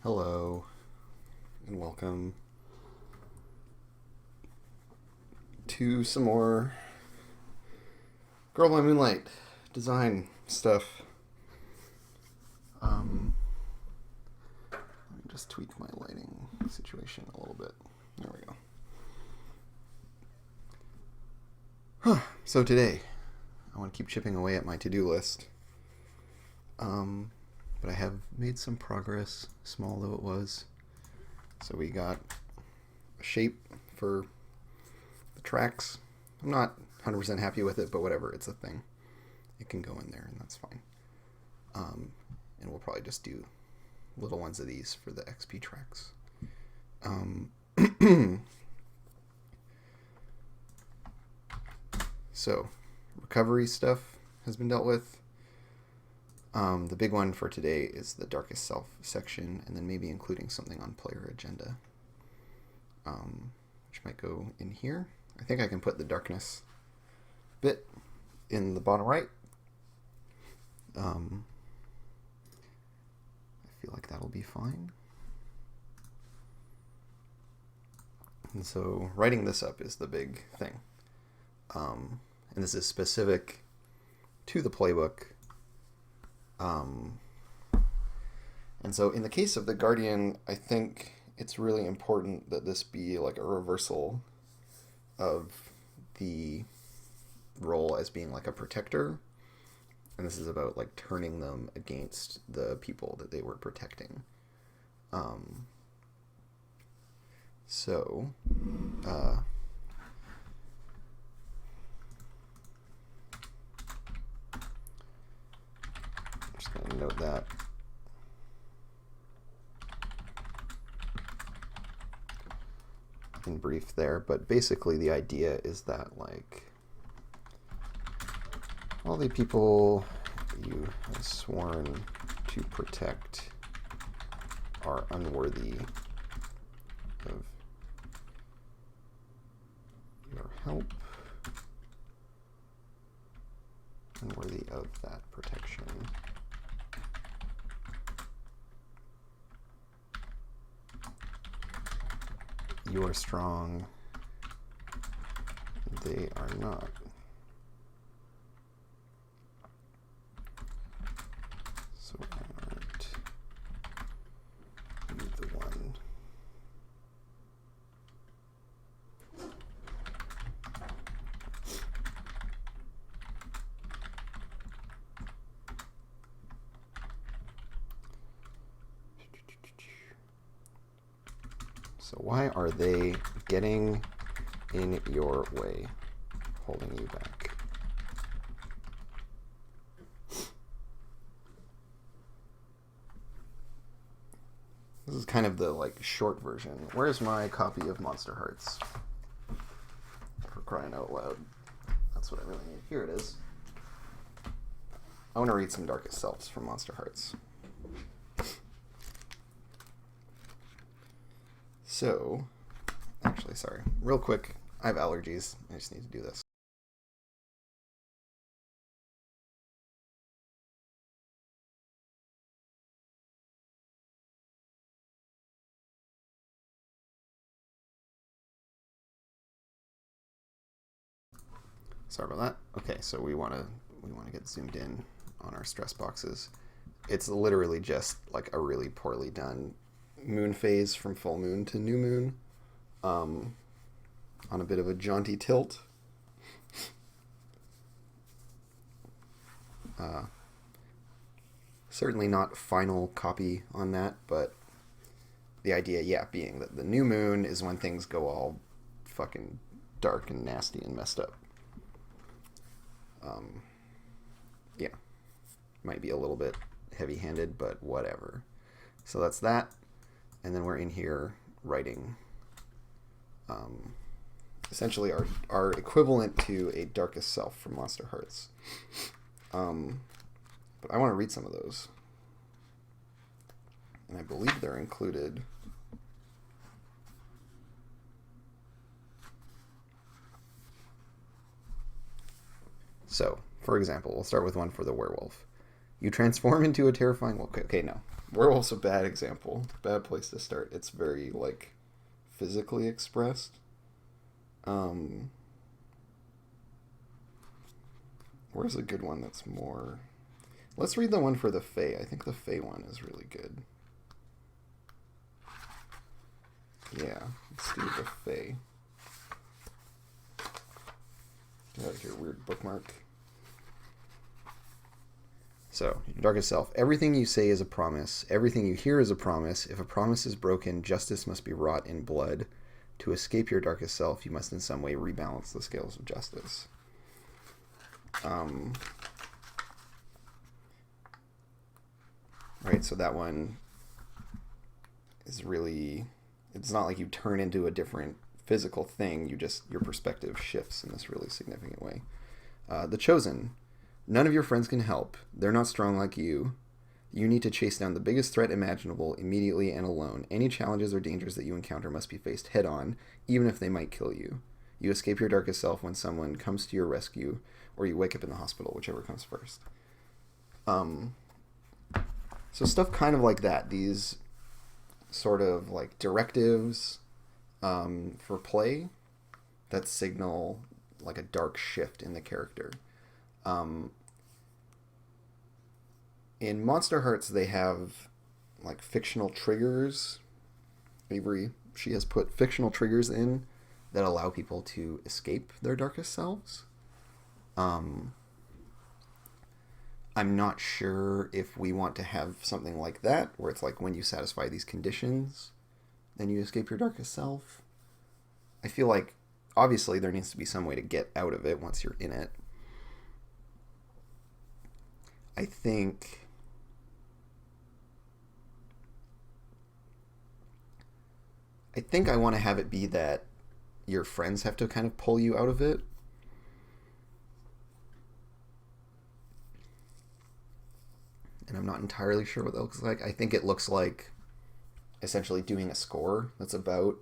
Hello and welcome to some more Girl by Moonlight design stuff. Let me just tweak my lighting situation a little bit. There we go. So today, I want to keep chipping away at my to-do list. But I have made some progress, small though it was. So we got a shape for the tracks. I'm not 100% happy with it, but whatever, it's a thing. It can go in there, and that's fine. And we'll probably just do little ones of these for the XP tracks. So, recovery stuff has been dealt with. The big one for today is the Darkest Self section, and then maybe including something on player agenda, which might go in here. I think I can put the darkness bit in the bottom right. I feel like that'll be fine. And so writing this up is the big thing. And this is specific to the playbook. And so in the case of the Guardian, I think it's really important that this be like a reversal of the role as being like a protector. And this is about like turning them against the people that they were protecting. So, just going to note that. In brief there, but basically the idea is that like all the people you have sworn to protect are unworthy of your help, unworthy of that protection. You are strong, they are not. So why aren't you the one? So why are they getting in your way, holding you back? This is kind of the like short version. Where's my copy of Monster Hearts? For crying out loud. That's what I really need. Here it is. I want to read some Darkest Selves from Monster Hearts. So, actually, sorry. Real quick, I have allergies. I just need to do this. Sorry about that. Okay, so we want to get zoomed in on our stress boxes. It's literally just like a really poorly done moon phase from full moon to new moon, on a bit of a jaunty tilt. Certainly not final copy on that, but the idea, yeah, being that the new moon is when things go all fucking dark and nasty and messed up. Yeah, might be a little bit heavy-handed, but whatever. So that's that, and then we're in here writing essentially our equivalent to a Darkest Self from Monster Hearts. But I want to read some of those, and I believe they're included. So, for example, we'll start with one for the werewolf. You transform into a terrifying wolf. Okay, no. Werewolf's a bad example. Bad place to start. It's very, like, physically expressed. Um, where's a good one that's more... Let's read the one for the Fae. I think the Fae one is really good. Yeah, let's do the Fae. Get out of here, weird bookmark. So, your darkest self. Everything you say is a promise. Everything you hear is a promise. If a promise is broken, justice must be wrought in blood. To escape your darkest self, you must in some way rebalance the scales of justice. Right, so that one is really... It's not like you turn into a different physical thing. Your perspective shifts in this really significant way. The Chosen. None of your friends can help. They're not strong like you. You need to chase down the biggest threat imaginable immediately and alone. Any challenges or dangers that you encounter must be faced head on, even if they might kill you. You escape your darkest self when someone comes to your rescue, or you wake up in the hospital, whichever comes first. So stuff kind of like that. These sort of like directives for play that signal like a dark shift in the character. In Monster Hearts, they have like fictional triggers. Avery, she has put fictional triggers in that allow people to escape their darkest selves. I'm not sure if we want to have something like that, where it's like when you satisfy these conditions, then you escape your darkest self. I feel like obviously there needs to be some way to get out of it once you're in it. I think I want to have it be that your friends have to kind of pull you out of it. And I'm not entirely sure what that looks like. I think it looks like essentially doing a score that's about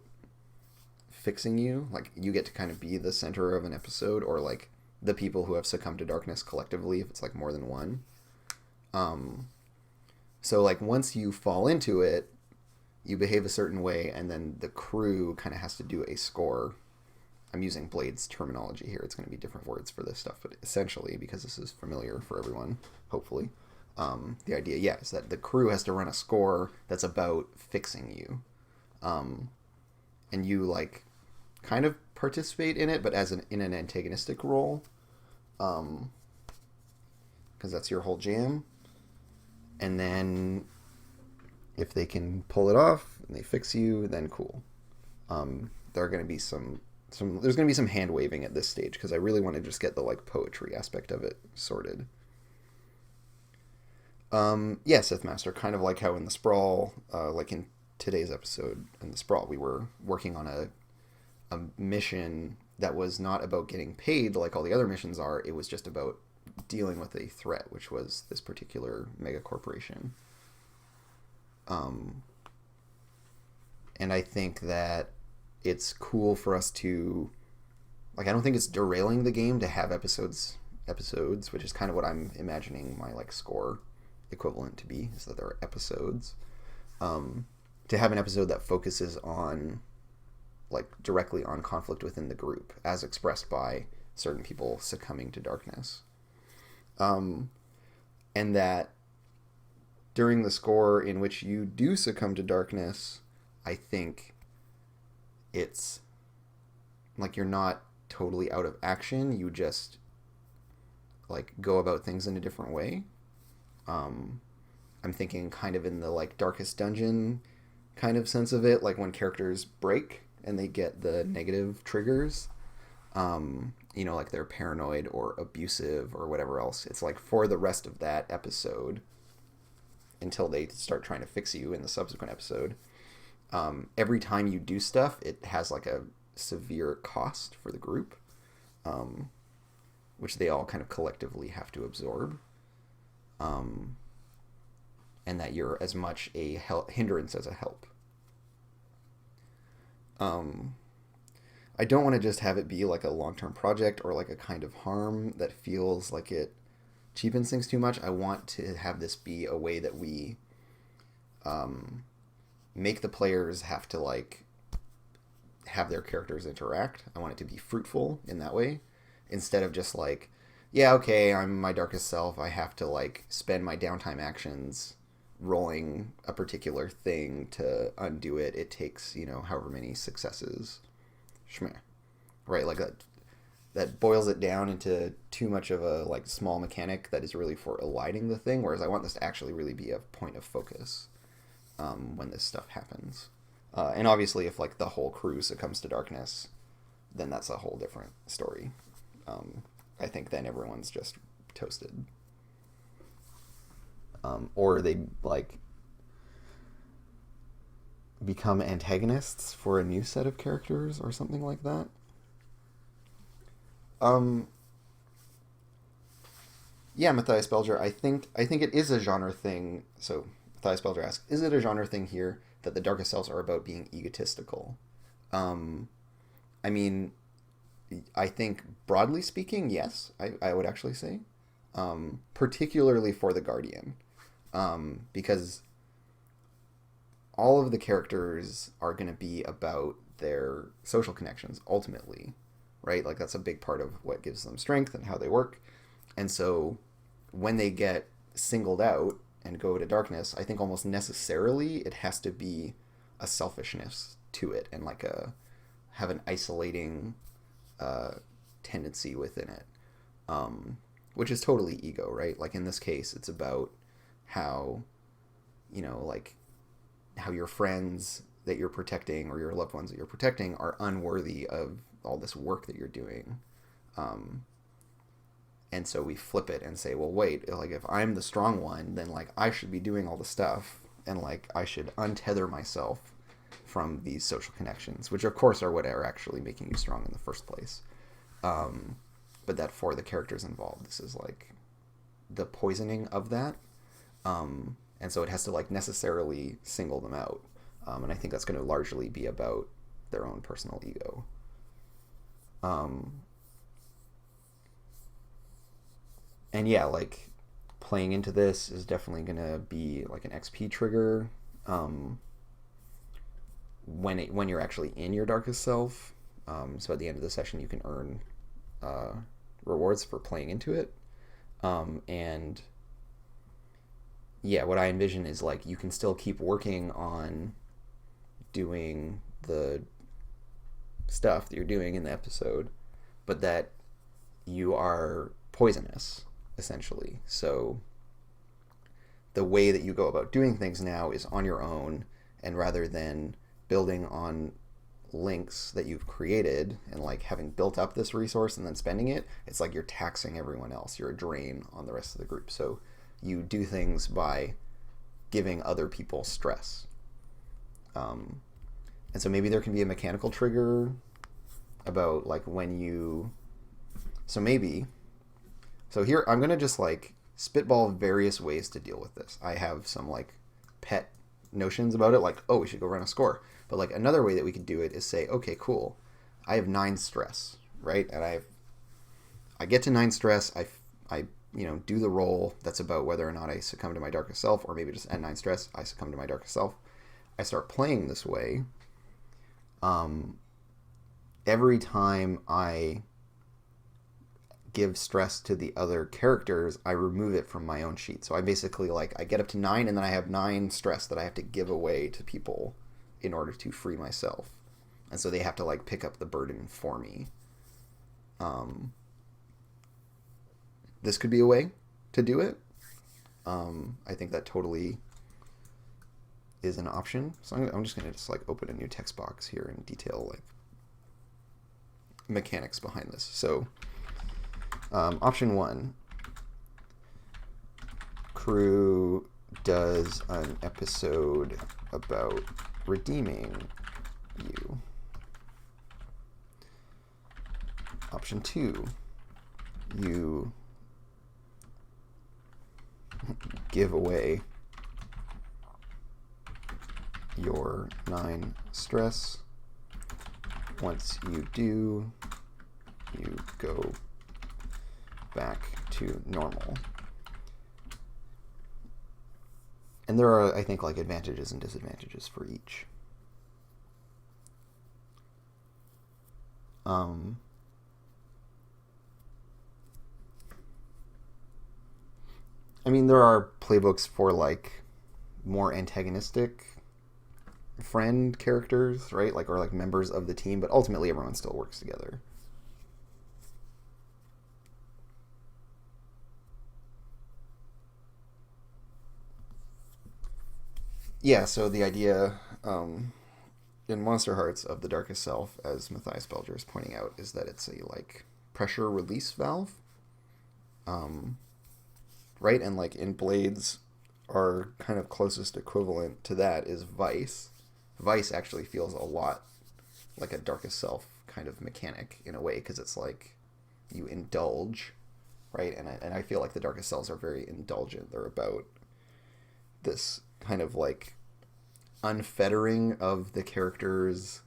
fixing you. Like you get to kind of be the center of an episode, or like the people who have succumbed to darkness collectively, if it's like more than one. So like once you fall into it, you behave a certain way, and then the crew kind of has to do a score. I'm using Blade's terminology here. It's going to be different words for this stuff, but essentially, because this is familiar for everyone, hopefully, the idea, yeah, is that the crew has to run a score that's about fixing you. And you, like, kind of participate in it, but in an antagonistic role. Because that's your whole jam. And then if they can pull it off and they fix you, then cool. There are going to be there's going to be some hand waving at this stage, because I really want to just get the like poetry aspect of it sorted. Yeah, Sith Master, kind of like how in the Sprawl, like in today's episode in the Sprawl, we were working on a mission that was not about getting paid like all the other missions are. It was just about dealing with a threat, which was this particular mega corporation. And I think that it's cool for us to, like, I don't think it's derailing the game to have episodes, which is kind of what I'm imagining my like score equivalent to be, is that there are episodes. To have an episode that focuses on, like, directly on conflict within the group as expressed by certain people succumbing to darkness. And that during the score in which you do succumb to darkness, I think it's like you're not totally out of action. You just like go about things in a different way. I'm thinking kind of in the like Darkest Dungeon kind of sense of it, like when characters break and they get the negative triggers, you know, like they're paranoid or abusive or whatever else. It's like for the rest of that episode, until they start trying to fix you in the subsequent episode, every time you do stuff, it has like a severe cost for the group, which they all kind of collectively have to absorb, and that you're as much a hindrance as a help. I don't want to just have it be like a long-term project or like a kind of harm that feels like it cheapens things too much. I want to have this be a way that we make the players have to like have their characters interact. I want it to be fruitful in that way, instead of just like, yeah, okay, I'm my darkest self. I have to like spend my downtime actions rolling a particular thing to undo it. It takes, however many successes. Shmeh. Right? Like that boils it down into too much of a like small mechanic that is really for eliding the thing, whereas I want this to actually really be a point of focus when this stuff happens. And obviously, if like the whole crew succumbs to darkness, then that's a whole different story. I think then everyone's just toasted. Or they like become antagonists for a new set of characters or something like that. Yeah, Matthias Belger, I think it is a genre thing. So Matthias Belger asks, is it a genre thing here that the darkest selves are about being egotistical? I mean, I think broadly speaking, yes, I would actually say. Particularly for the Guardian. Because all of the characters are going to be about their social connections, ultimately, right? Like, that's a big part of what gives them strength and how they work. And so when they get singled out and go to darkness, I think almost necessarily it has to be a selfishness to it and like have an isolating tendency within it, which is totally ego, right? Like in this case, it's about how, like how your friends that you're protecting or your loved ones that you're protecting are unworthy of all this work that you're doing. And so we flip it and say, well, wait, like if I'm the strong one, then like I should be doing all the stuff and like I should untether myself from these social connections, which of course are what are actually making you strong in the first place. But that for the characters involved, this is like the poisoning of that. And so it has to like necessarily single them out. And I think that's going to largely be about their own personal ego. And yeah, like playing into this is definitely going to be like an XP trigger. When you're actually in your darkest self. So at the end of the session, you can earn rewards for playing into it. And yeah, what I envision is like you can still keep working on doing the stuff that you're doing in the episode, but that you are poisonous, essentially. So the way that you go about doing things now is on your own, and rather than building on links that you've created and like having built up this resource and then spending it, it's like you're taxing everyone else. You're a drain on the rest of the group. So you do things by giving other people stress. And so maybe there can be a mechanical trigger about like when you... So here I'm going to just like spitball various ways to deal with this. I have some like pet notions about it, like, oh, we should go run a score. But like another way that we could do it is say, okay, cool, I have 9 stress, right? And I get to 9 stress, I do the roll that's about whether or not I succumb to my darkest self, or maybe just at 9 stress, I succumb to my darkest self. I start playing this way. Every time I give stress to the other characters, I remove it from my own sheet. So I basically like, I get up to 9 and then I have 9 stress that I have to give away to people in order to free myself. And so they have to like pick up the burden for me. This could be a way to do it. I think that totally is an option. So I'm just going to just like open a new text box here and detail like mechanics behind this. So option 1, crew does an episode about redeeming you. Option 2, you give away your 9 stress. Once you do, you go back to normal. And there are, I think, like advantages and disadvantages for each. I mean, there are playbooks for like more antagonistic friend characters, right? Like, or like members of the team, but ultimately everyone still works together. Yeah, so the idea in Monster Hearts of the Darkest Self, as Matthias Belger is pointing out, is that it's a like pressure release valve. Um, right? And like in Blades, our kind of closest equivalent to that is Vice. Vice actually feels a lot like a Darkest Self kind of mechanic in a way, because it's like you indulge, right? And I feel like the Darkest Selves are very indulgent. They're about this kind of like unfettering of the characters'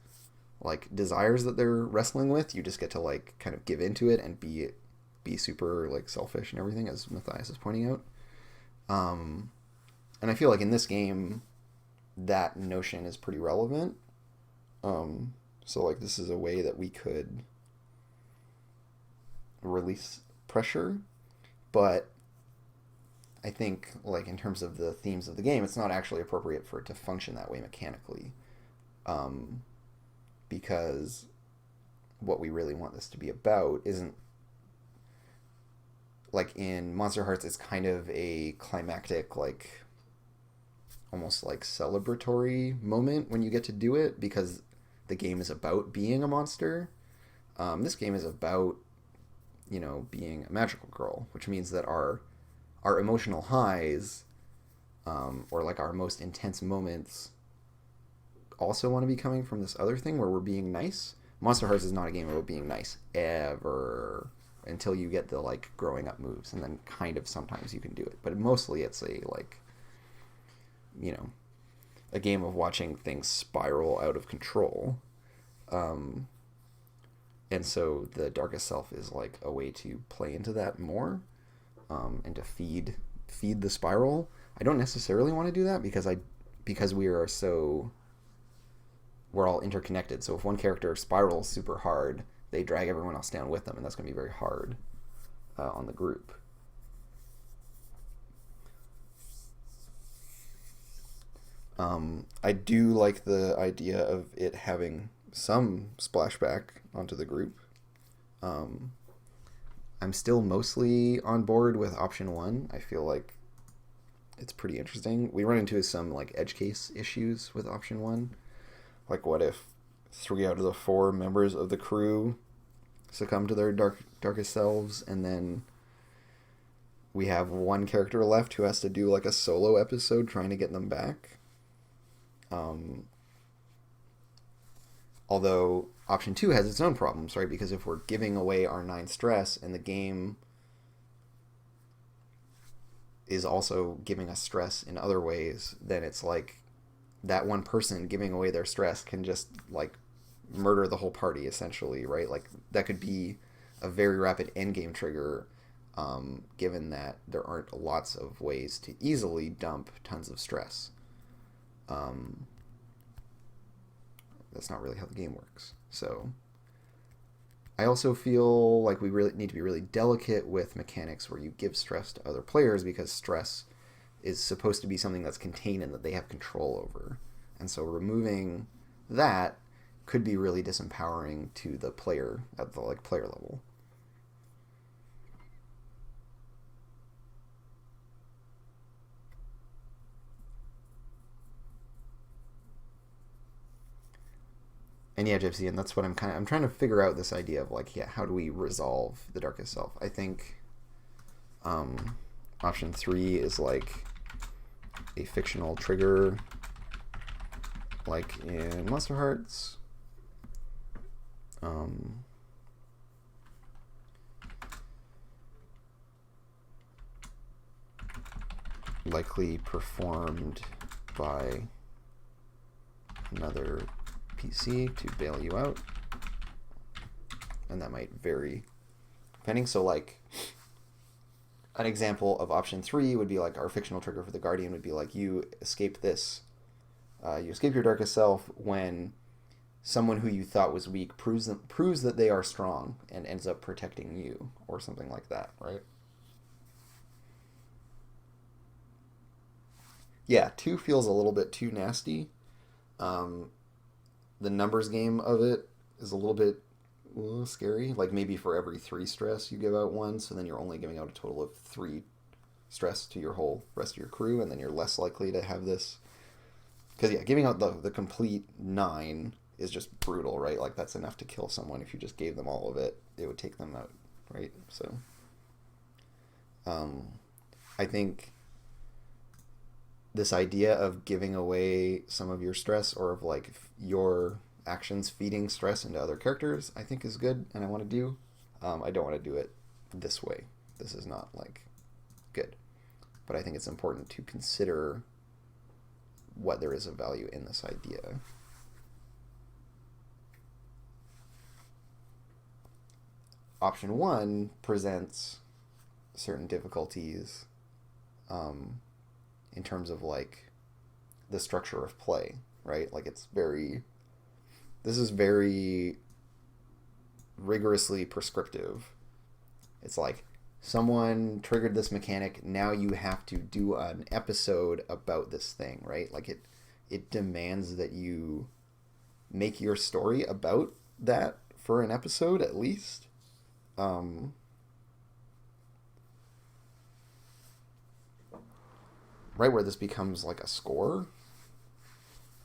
like desires that they're wrestling with. You just get to like kind of give into it and be super like selfish and everything, as Matthias is pointing out. And I feel like in this game that notion is pretty relevant. So like this is a way that we could release pressure, but I think like in terms of the themes of the game, it's not actually appropriate for it to function that way mechanically, because what we really want this to be about isn't like in Monster Hearts. It's kind of a climactic, like almost like celebratory moment when you get to do it, because the game is about being a monster. This game is about, you know, being a magical girl, which means that our emotional highs, or like our most intense moments, also want to be coming from this other thing where we're being nice. Monster Hearts is not a game about being nice ever, until you get the like growing up moves, and then kind of sometimes you can do it, but mostly it's a like, you know, a game of watching things spiral out of control. And so the Darkest Self is like a way to play into that more, and to feed the spiral. I don't necessarily want to do that because we're all interconnected. So if one character spirals super hard, they drag everyone else down with them, and that's going to be very hard on the group. I do like the idea of it having some splashback onto the group. I'm still mostly on board with option 1. I feel like it's pretty interesting. We run into some like edge case issues with option 1. Like, what if 3 out of the 4 members of the crew succumb to their darkest selves, and then we have one character left who has to do like a solo episode trying to get them back. Although option 2 has its own problems, right? Because if we're giving away our 9 stress and the game is also giving us stress in other ways, then it's like that one person giving away their stress can just like murder the whole party essentially, right? Like that could be a very rapid endgame trigger, given that there aren't lots of ways to easily dump tons of stress. That's not really how the game works. So I also feel like we really need to be really delicate with mechanics where you give stress to other players, because stress is supposed to be something that's contained and that they have control over. And so removing that could be really disempowering to the player at the like player level. And yeah, Gypsy, and that's what I'm trying to figure out, this idea of like, yeah, how do we resolve the Darkest Self? I think option 3 is like a fictional trigger, like in Monster Hearts. Likely performed by another PC to bail you out, and that might vary depending. So like an example of option three would be like our fictional trigger for the Guardian would be like you escape this. You escape your darkest self when someone who you thought was weak proves that they are strong and ends up protecting you or something like that, right? Yeah, two feels a little bit too nasty. Um, the numbers game of it is a little bit scary. Like maybe for every three stress you give out one, so then you're only giving out a total of three stress to your whole rest of your crew, and then you're less likely to have this. Because yeah, giving out the complete nine is just brutal, right? Like that's enough to kill someone. If you just gave them all of it, it would take them out, right? So, um, I think this idea of giving away some of your stress or of like your actions feeding stress into other characters, I think is good, and I want to do. I don't want to do it this way. This is not like good, but I think it's important to consider what there is of value in this idea. Option one presents certain difficulties in terms of like the structure of play, right? Like this is very rigorously prescriptive. It's like someone triggered this mechanic, now you have to do an episode about this thing, right? Like it demands that you make your story about that for an episode at least. Um, right where this becomes like a score.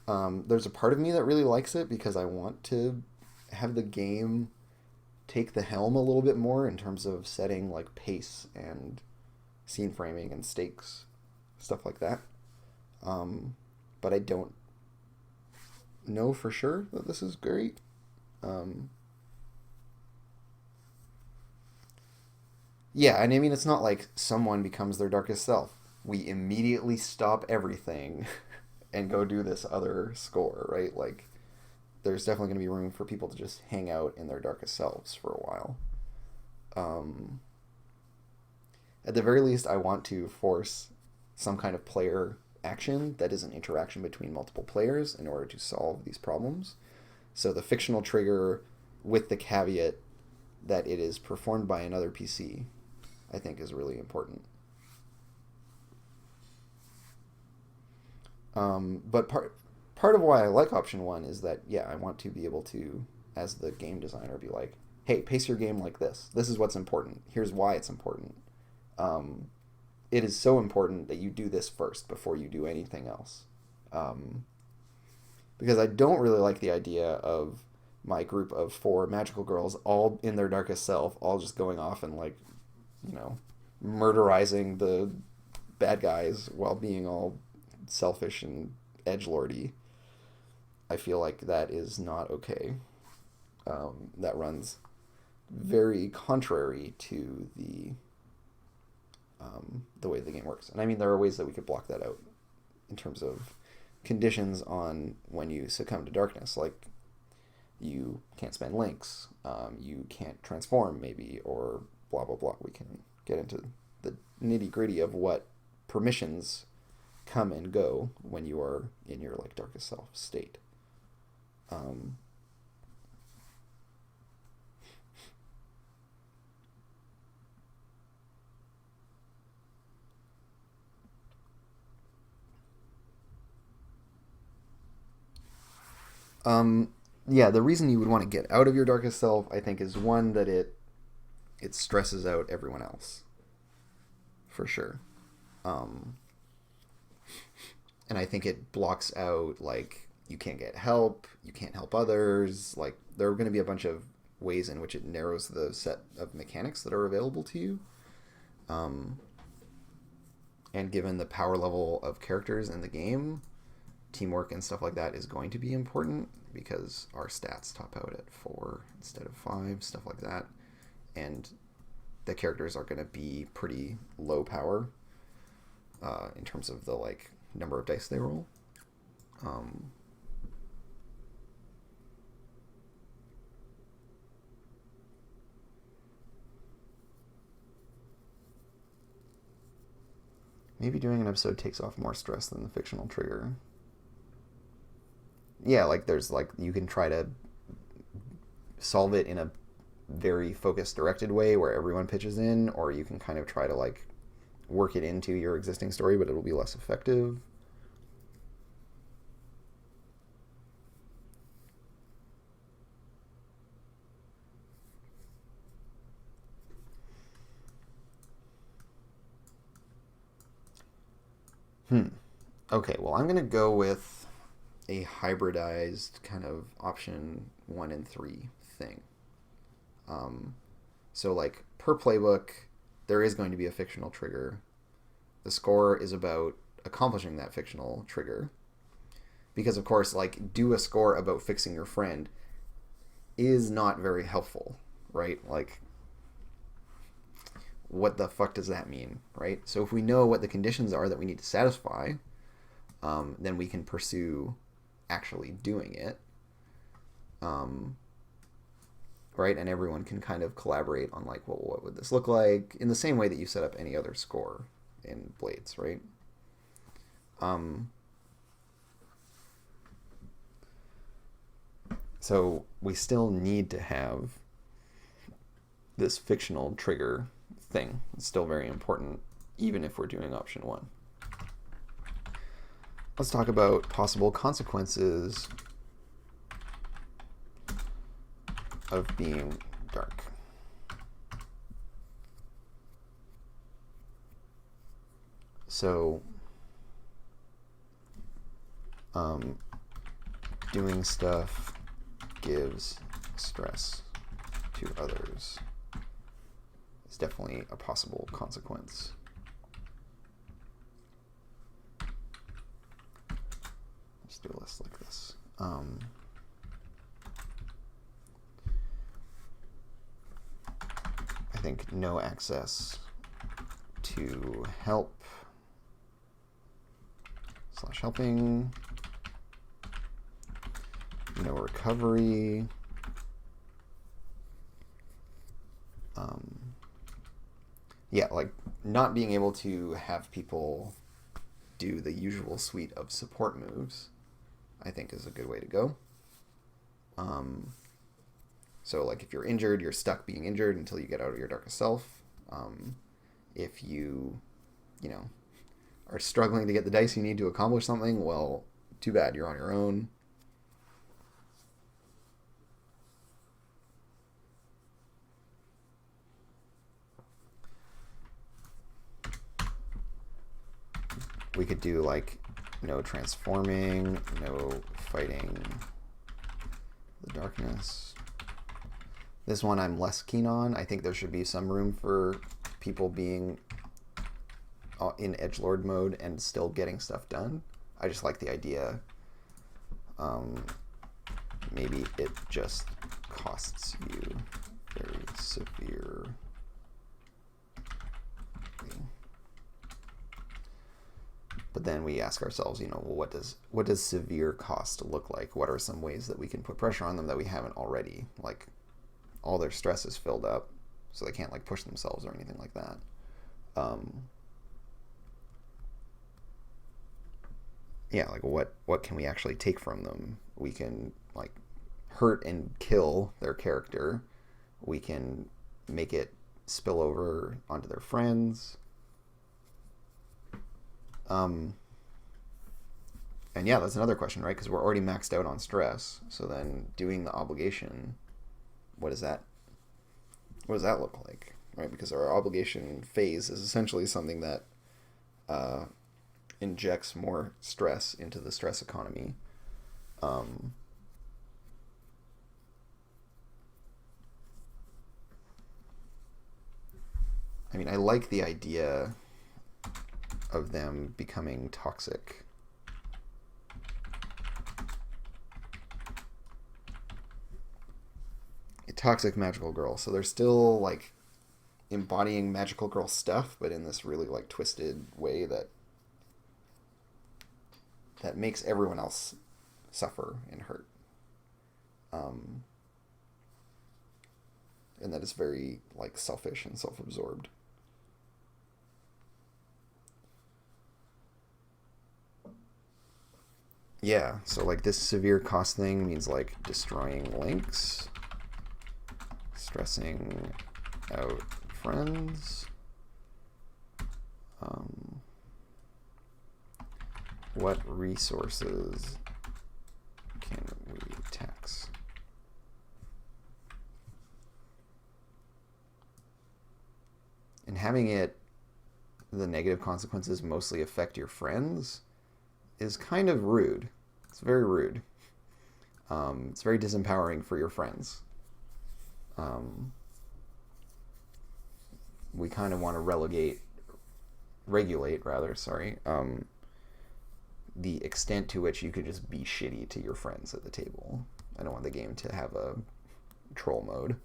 There's a part of me that really likes it because I want to have the game take the helm a little bit more in terms of setting like pace and scene framing and stakes, stuff like that. But I don't know for sure that this is great. Um, yeah, and I mean, it's not like someone becomes their darkest self. We immediately stop everything and go do this other score, right? Like, there's definitely going to be room for people to just hang out in their darkest selves for a while. Um, at the very least, I want to force some kind of player action that is an interaction between multiple players in order to solve these problems. So the fictional trigger with the caveat that it is performed by another PC, I think is really important. But part of why I like option one is that yeah, I want to be able to, as the game designer, be like, hey, pace your game like this. This is what's important. Here's why it's important. Um, it is so important that you do this first before you do anything else. Um, because I don't really like the idea of my group of four magical girls all in their darkest self, all just going off and like, you know, murderizing the bad guys while being all selfish and edgelordy. I feel like that is not okay. That runs very contrary to the way the game works. And I mean, there are ways that we could block that out in terms of conditions on when you succumb to darkness. Like, you can't spend links, you can't transform, maybe, or blah, blah, blah. We can get into the nitty gritty of what permissions come and go when you are in your like darkest self state. Um, um, yeah, the reason you would want to get out of your darkest self, I think, is one that it stresses out everyone else, for sure. Um, and I think it blocks out like you can't get help, you can't help others. Like there are going to be a bunch of ways in which it narrows the set of mechanics that are available to you. Um, and given the power level of characters in the game, teamwork and stuff like that is going to be important because our stats top out at 4 instead of 5, stuff like that. And the characters are going to be pretty low power in terms of the like number of dice they roll. Um, Maybe doing an episode takes off more stress than the fictional trigger. Yeah, like there's like you can try to solve it in a very focused, directed way where everyone pitches in, or you can kind of try to like work it into your existing story, but it'll be less effective. Okay, well, I'm going to go with a hybridized kind of option 1 and 3 thing. Um, so, like, per playbook, there is going to be a fictional trigger. The score is about accomplishing that fictional trigger. Because, of course, like, do a score about fixing your friend is not very helpful, right? Like, what the fuck does that mean, right? So if we know what the conditions are that we need to satisfy, then we can pursue actually doing it, right? And everyone can kind of collaborate on like, well, what would this look like? In the same way that you set up any other score in Blades, right? So we still need to have this fictional trigger thing. It's still very important, even if we're doing option 1. Let's talk about possible consequences of being dark. So, doing stuff gives stress to others. It's definitely a possible consequence. Let's do a list like this. I think no access to help / helping, no recovery, yeah, like not being able to have people do the usual suite of support moves, I think is a good way to go. So like if you're injured, you're stuck being injured until you get out of your darkest self. If you are struggling to get the dice you need to accomplish something, well, too bad, you're on your own. We could do like no transforming, no fighting the darkness. This one I'm less keen on. I think there should be some room for people being in edgelord mode and still getting stuff done. I just like the idea. Maybe it just costs you very severe. But then we ask ourselves, well, what does severe cost look like? What are some ways that we can put pressure on them that we haven't already? Like, all their stress is filled up, so they can't like push themselves or anything like that. Yeah, like what can we actually take from them? We can like hurt and kill their character. We can make it spill over onto their friends. And yeah, that's another question, right? Because we're already maxed out on stress. So then doing the obligation, what does that look like, right? Because our obligation phase is essentially something that injects more stress into the stress economy. I mean, I like the idea of them becoming toxic. A toxic magical girl. So they're still like embodying magical girl stuff, but in this really like twisted way that makes everyone else suffer and hurt. And that is very like selfish and self-absorbed. Yeah, so like this severe cost thing means like destroying links, stressing out friends. What resources can we tax? And having the negative consequences mostly affect your friends is kind of rude. It's very rude. It's very disempowering for your friends. We kind of want to regulate, the extent to which you could just be shitty to your friends at the table. I don't want the game to have a troll mode.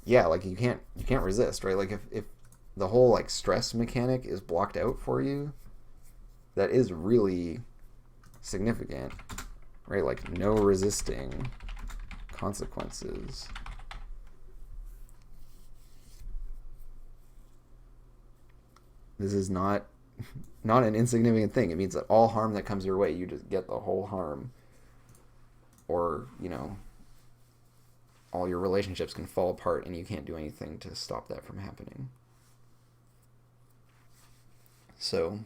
Yeah, like you can't resist, right? Like if the whole like stress mechanic is blocked out for you, that is really significant, right? Like no resisting consequences. This is not an insignificant thing. It means that all harm that comes your way, you just get the whole harm, or all your relationships can fall apart and you can't do anything to stop that from happening. So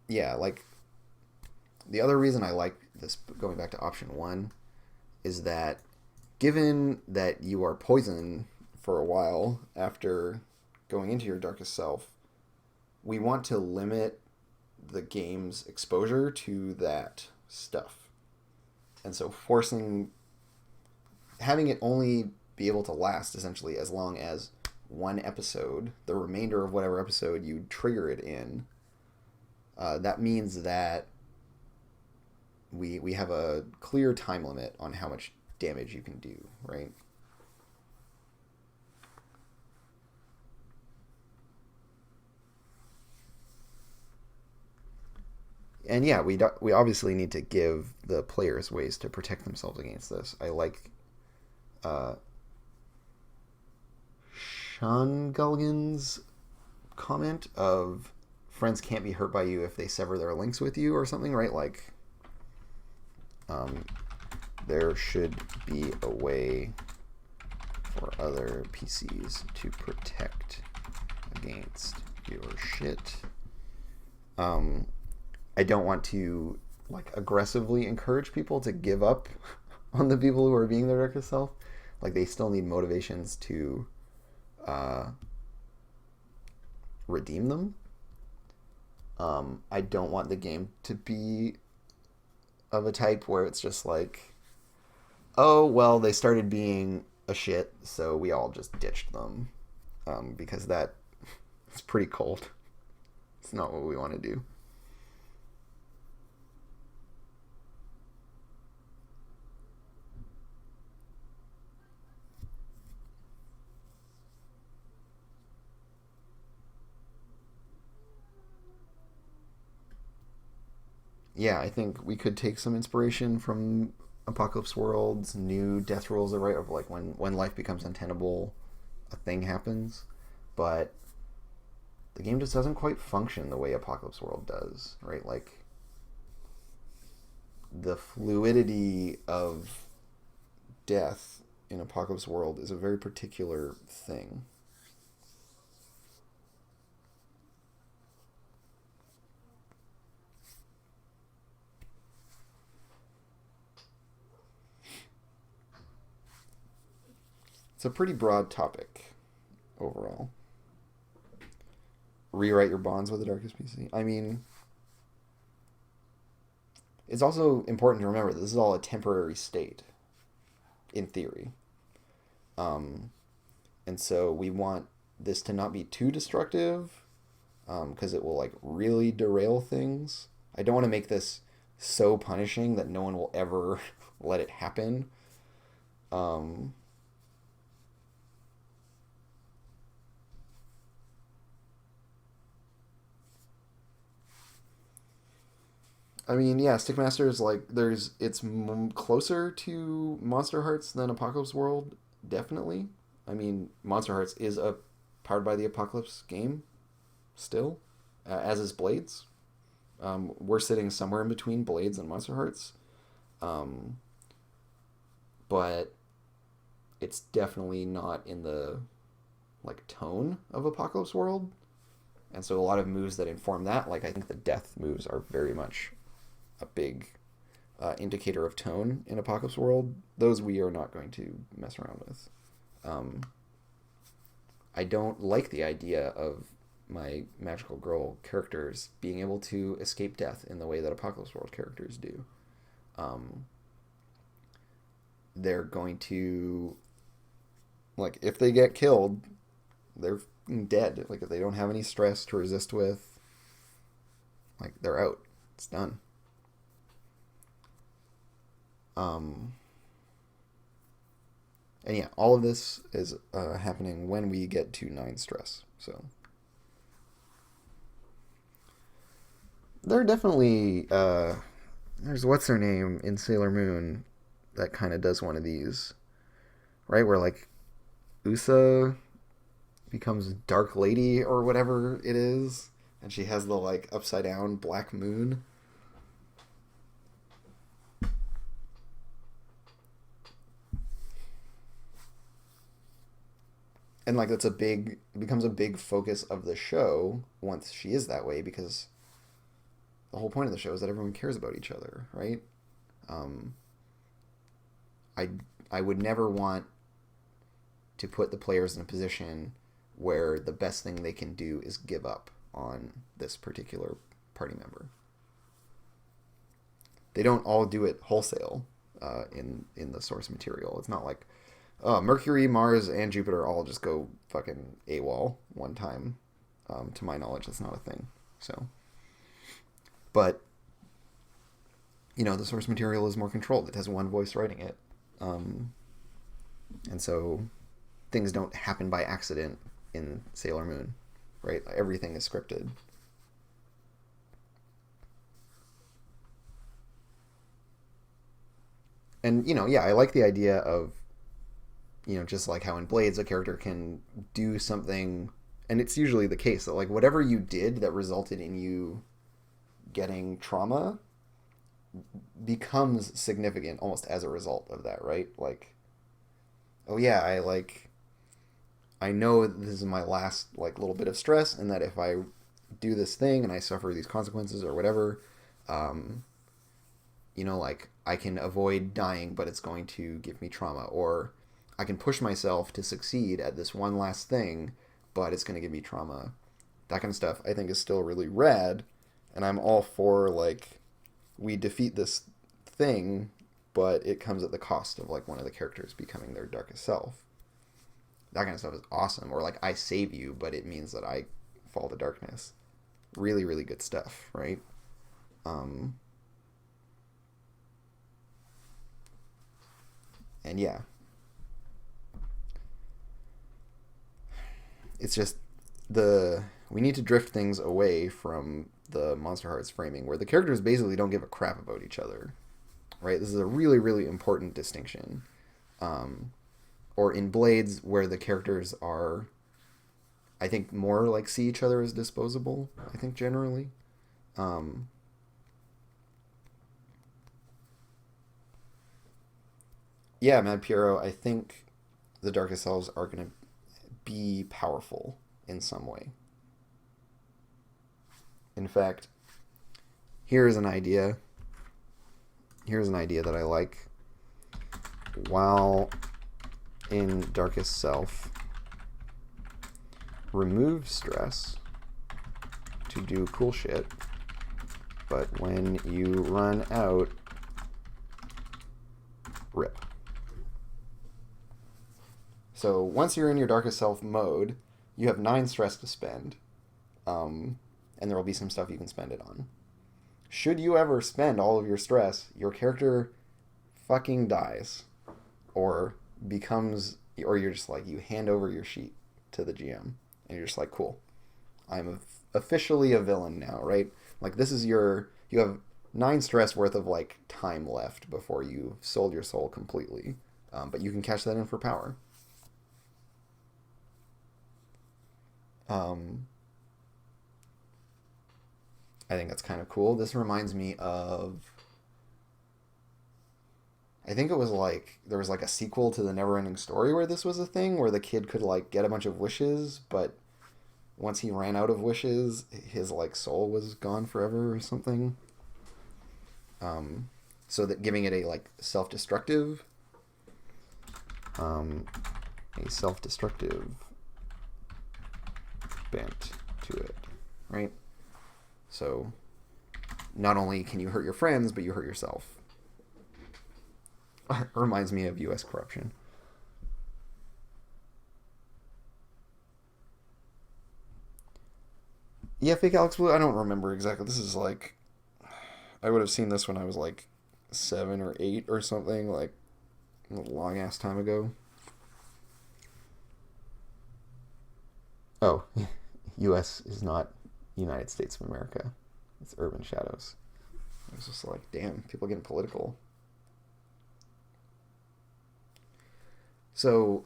yeah, like the other reason I like this, going back to option 1, is that given that you are poisoned for a while after going into your darkest self, we want to limit the game's exposure to that stuff. And so having it only be able to last essentially as long as one episode, the remainder of whatever episode you trigger it in, that means that we have a clear time limit on how much damage you can do, right? And yeah, we obviously need to give the players ways to protect themselves against this. I like Sean Gulligan's comment of friends can't be hurt by you if they sever their links with you or something, right? Like there should be a way for other PCs to protect against your shit. I don't want to like aggressively encourage people to give up on the people who are being their darkest self. Like they still need motivations to redeem them. I don't want the game to be of a type where it's just like, oh well, they started being a shit, so we all just ditched them, because that it's pretty cold. It's not what we want to do. Yeah, I think we could take some inspiration from Apocalypse World's new death rules, right? Of like when life becomes untenable, a thing happens, but the game just doesn't quite function the way Apocalypse World does, right? Like the fluidity of death in Apocalypse World is a very particular thing. It's a pretty broad topic overall. Rewrite your bonds with the darkest PC. I mean, it's also important to remember that this is all a temporary state, in theory. Um, and so we want this to not be too destructive, because it will like really derail things. I don't want to make this so punishing that no one will ever let it happen. Um, I mean, yeah, Stickmaster is like it's closer to Monster Hearts than Apocalypse World, definitely. I mean, Monster Hearts is a powered by the Apocalypse game still, as is Blades. We're sitting somewhere in between Blades and Monster Hearts, um, but it's definitely not in the like tone of Apocalypse World. And so a lot of moves that inform that, like I think the death moves are very much a big indicator of tone in Apocalypse World. Those we are not going to mess around with. Um, I don't like the idea of my magical girl characters being able to escape death in the way that Apocalypse World characters do. Um, they're going to, like, if they get killed, they're dead. Like, if they don't have any stress to resist with, like, they're out. It's done. Um, and yeah, all of this is happening when we get to 9 stress. So there are definitely there's what's her name in Sailor Moon that kind of does one of these, right? Where like Usa becomes Dark Lady or whatever it is, and she has the like upside down black moon. And like that's a big it becomes a big focus of the show once she is that way, because the whole point of the show is that everyone cares about each other, right? Um, I I would never want to put the players in a position where the best thing they can do is give up on this particular party member. They don't all do it wholesale in the source material. It's not like Mercury, Mars, and Jupiter all just go fucking AWOL one time. To my knowledge, that's not a thing. So, but the source material is more controlled. It has one voice writing it, and so things don't happen by accident in Sailor Moon, right? Everything is scripted. And yeah, I like the idea of just like how in Blades a character can do something, and it's usually the case that like whatever you did that resulted in you getting trauma becomes significant almost as a result of that, right? Like, oh yeah, I know this is my last like little bit of stress, and that if I do this thing and I suffer these consequences or whatever, um, like I can avoid dying, but it's going to give me trauma, or I can push myself to succeed at this one last thing, but it's going to give me trauma. That kind of stuff I think is still really rad, and I'm all for like we defeat this thing, but it comes at the cost of like one of the characters becoming their darkest self. That kind of stuff is awesome. Or like I save you, but it means that I fall to darkness. Really, really good stuff, right? Um, and yeah, it's just we need to drift things away from the Monster Hearts framing where the characters basically don't give a crap about each other, right? This is a really, really important distinction. Um, or in Blades where the characters are, I think, more like see each other as disposable, I think generally. Um, yeah, Mad Piero, I think the Darkest Selves are going to be powerful in some way. In fact, here's an idea. Here's an idea that I like. While in Darkest Self, remove stress to do cool shit, but when you run out, rip. So once you're in your Darkest Self mode, you have 9 stress to spend, and there will be some stuff you can spend it on. Should you ever spend all of your stress, your character fucking dies, or becomes, or you're just like, you hand over your sheet to the GM, and you're just like, cool, I'm officially a villain now, right? Like, this is you have 9 stress worth of like time left before you sold your soul completely. But you can cash that in for power. I think that's kind of cool. This reminds me of, I think it was like there was like a sequel to the Neverending Story where this was a thing where the kid could like get a bunch of wishes, but once he ran out of wishes, his like soul was gone forever or something. So that giving it a like self-destructive, a self-destructive bent to it, right? So not only can you hurt your friends, but you hurt yourself. Reminds me of U.S. corruption. Yeah, fake Alex Blue. I don't remember exactly. This is like, I would have seen this when I was like 7 or 8 or something, like a long ass time ago. Oh, U.S. is not United States of America. It's Urban Shadows. I was just like, damn, people getting political. So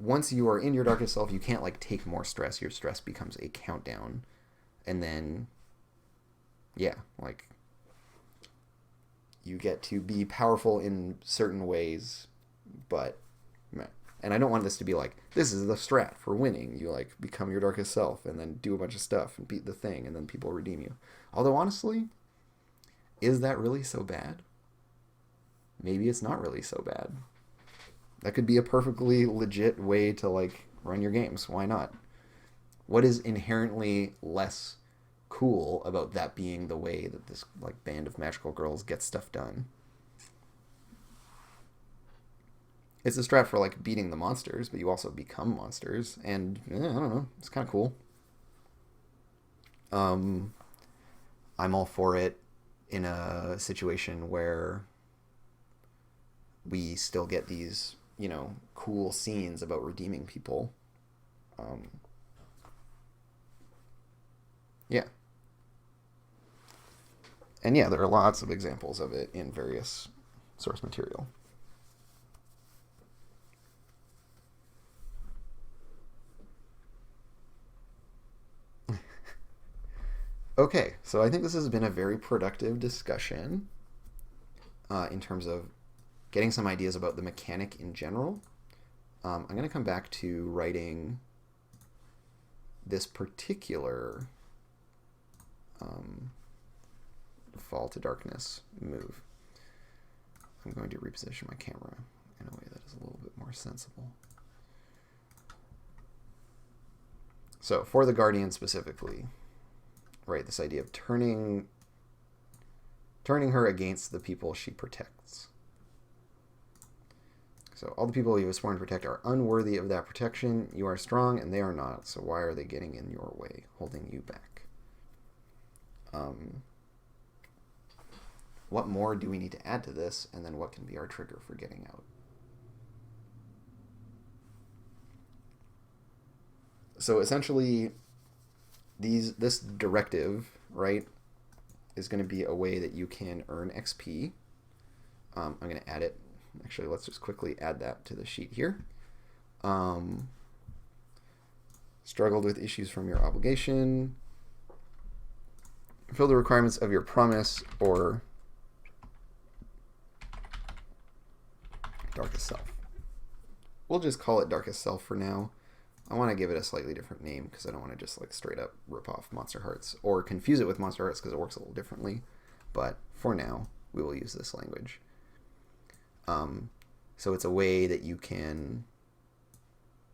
once you are in your darkest self, you can't like take more stress. Your stress becomes a countdown. And then, yeah, like you get to be powerful in certain ways, but, and I don't want this to be like, this is the strat for winning. You like become your darkest self and then do a bunch of stuff and beat the thing and then people redeem you. Although honestly, is that really so bad? Maybe it's not really so bad. That could be a perfectly legit way to like run your games. Why not? What is inherently less cool about that being the way that this like band of magical girls gets stuff done? It's a strat for like beating the monsters, but you also become monsters, and I don't know, it's kind of cool. I'm all for it in a situation where we still get these, cool scenes about redeeming people. Yeah. And yeah, there are lots of examples of it in various source material. Okay, so I think this has been a very productive discussion in terms of getting some ideas about the mechanic in general. I'm going to come back to writing this particular Fall to Darkness move. I'm going to reposition my camera in a way that is a little bit more sensible. So for the Guardian specifically, right, this idea of turning her against the people she protects. So all the people you have sworn to protect are unworthy of that protection. You are strong and they are not, so why are they getting in your way, holding you back? What more do we need to add to this, and then what can be our trigger for getting out? So essentially, this directive, right, is going to be a way that you can earn XP. I'm going to add it. Actually, let's just quickly add that to the sheet here. Struggled with issues from your obligation. Fill the requirements of your promise or Darkest Self. We'll just call it Darkest Self for now. I want to give it a slightly different name because I don't want to just like straight up rip off Monster Hearts or confuse it with Monster Hearts because it works a little differently. But for now, we will use this language. So it's a way that you can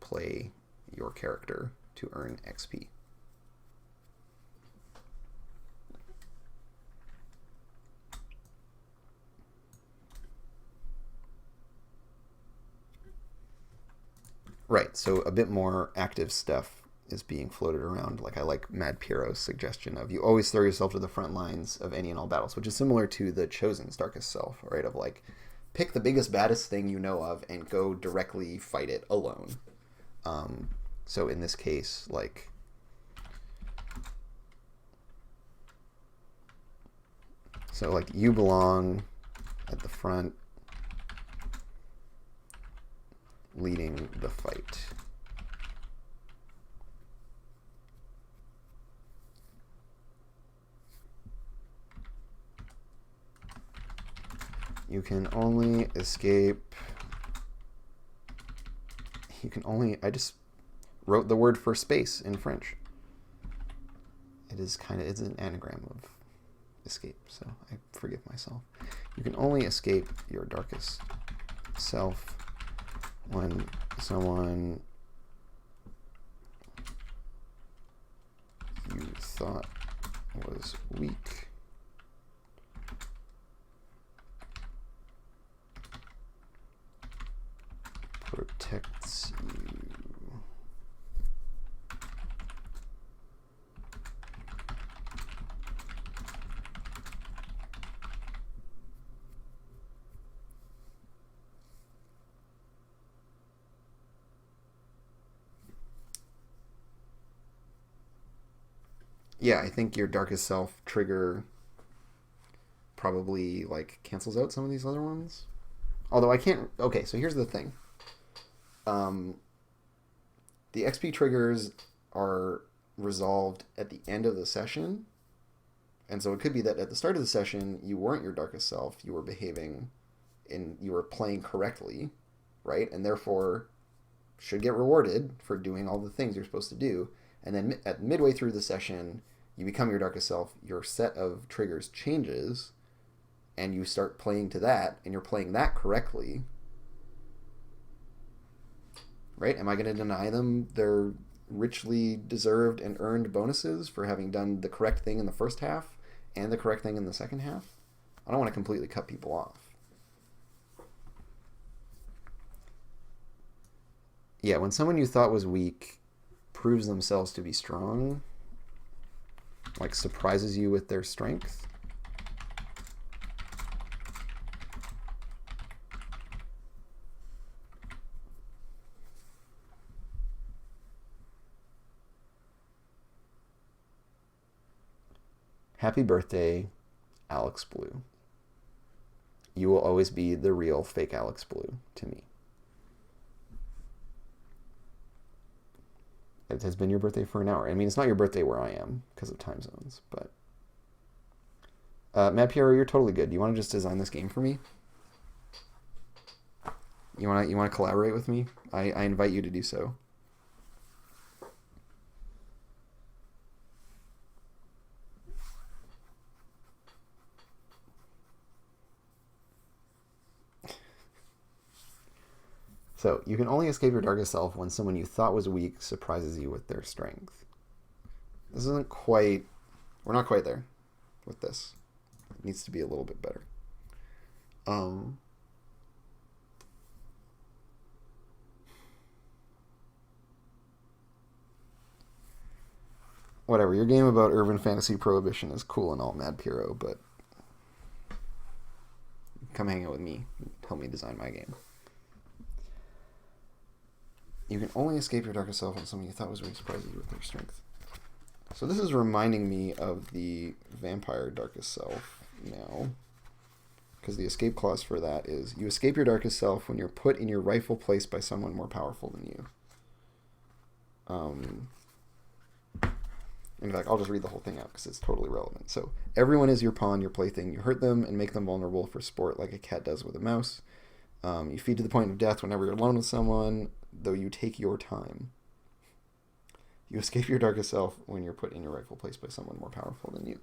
play your character to earn XP. Right, so a bit more active stuff is being floated around. Like I like Mad Piero's suggestion of you always throw yourself to the front lines of any and all battles, which is similar to the Chosen's Darkest Self, right? Of like, pick the biggest, baddest thing you know of and go directly fight it alone. So in this case, like, So like you belong at the front, leading the fight. You can only escape. You can only. I just wrote the word for space in French. It's an anagram of escape, so I forgive myself. You can only escape your darkest self when someone you thought was weak protects you. Yeah, I think your darkest self trigger probably like cancels out some of these other ones. Although I can't. Okay, so here's the thing. The XP triggers are resolved at the end of the session, and so it could be that at the start of the session you weren't your darkest self. You were behaving, and you were playing correctly, right? And therefore should get rewarded for doing all the things you're supposed to do. And then at midway through the session, you become your darkest self. Your set of triggers changes, and you start playing to that, and you're playing that correctly. Right? Am I going to deny them their richly deserved and earned bonuses for having done the correct thing in the first half and the correct thing in the second half? I don't want to completely cut people off. Yeah, when someone you thought was weak proves themselves to be strong, like surprises you with their strength. Happy birthday, Alex Blue. You will always be the real fake Alex Blue to me. It has been your birthday for an hour. I mean, it's not your birthday where I am because of time zones, but Matt Piero, you're totally good. You want to just design this game for me? You want to collaborate with me? I invite you to do so. So, you can only escape your darkest self when someone you thought was weak surprises you with their strength. This isn't quite... We're not quite there with this. It needs to be a little bit better. Whatever, your game about urban fantasy prohibition is cool and all, Mad Piero, but come hang out with me. Help me design my game. You can only escape your darkest self when someone you thought was weak surprises you with their strength. So this is reminding me of the vampire darkest self now. Because the escape clause for that is, you escape your darkest self when you're put in your rightful place by someone more powerful than you. In fact, I'll just read the whole thing out because it's totally relevant. So, everyone is your pawn, your plaything. You hurt them and make them vulnerable for sport like a cat does with a mouse. You feed to the point of death whenever you're alone with someone, though you take your time. You escape your darkest self when you're put in your rightful place by someone more powerful than you.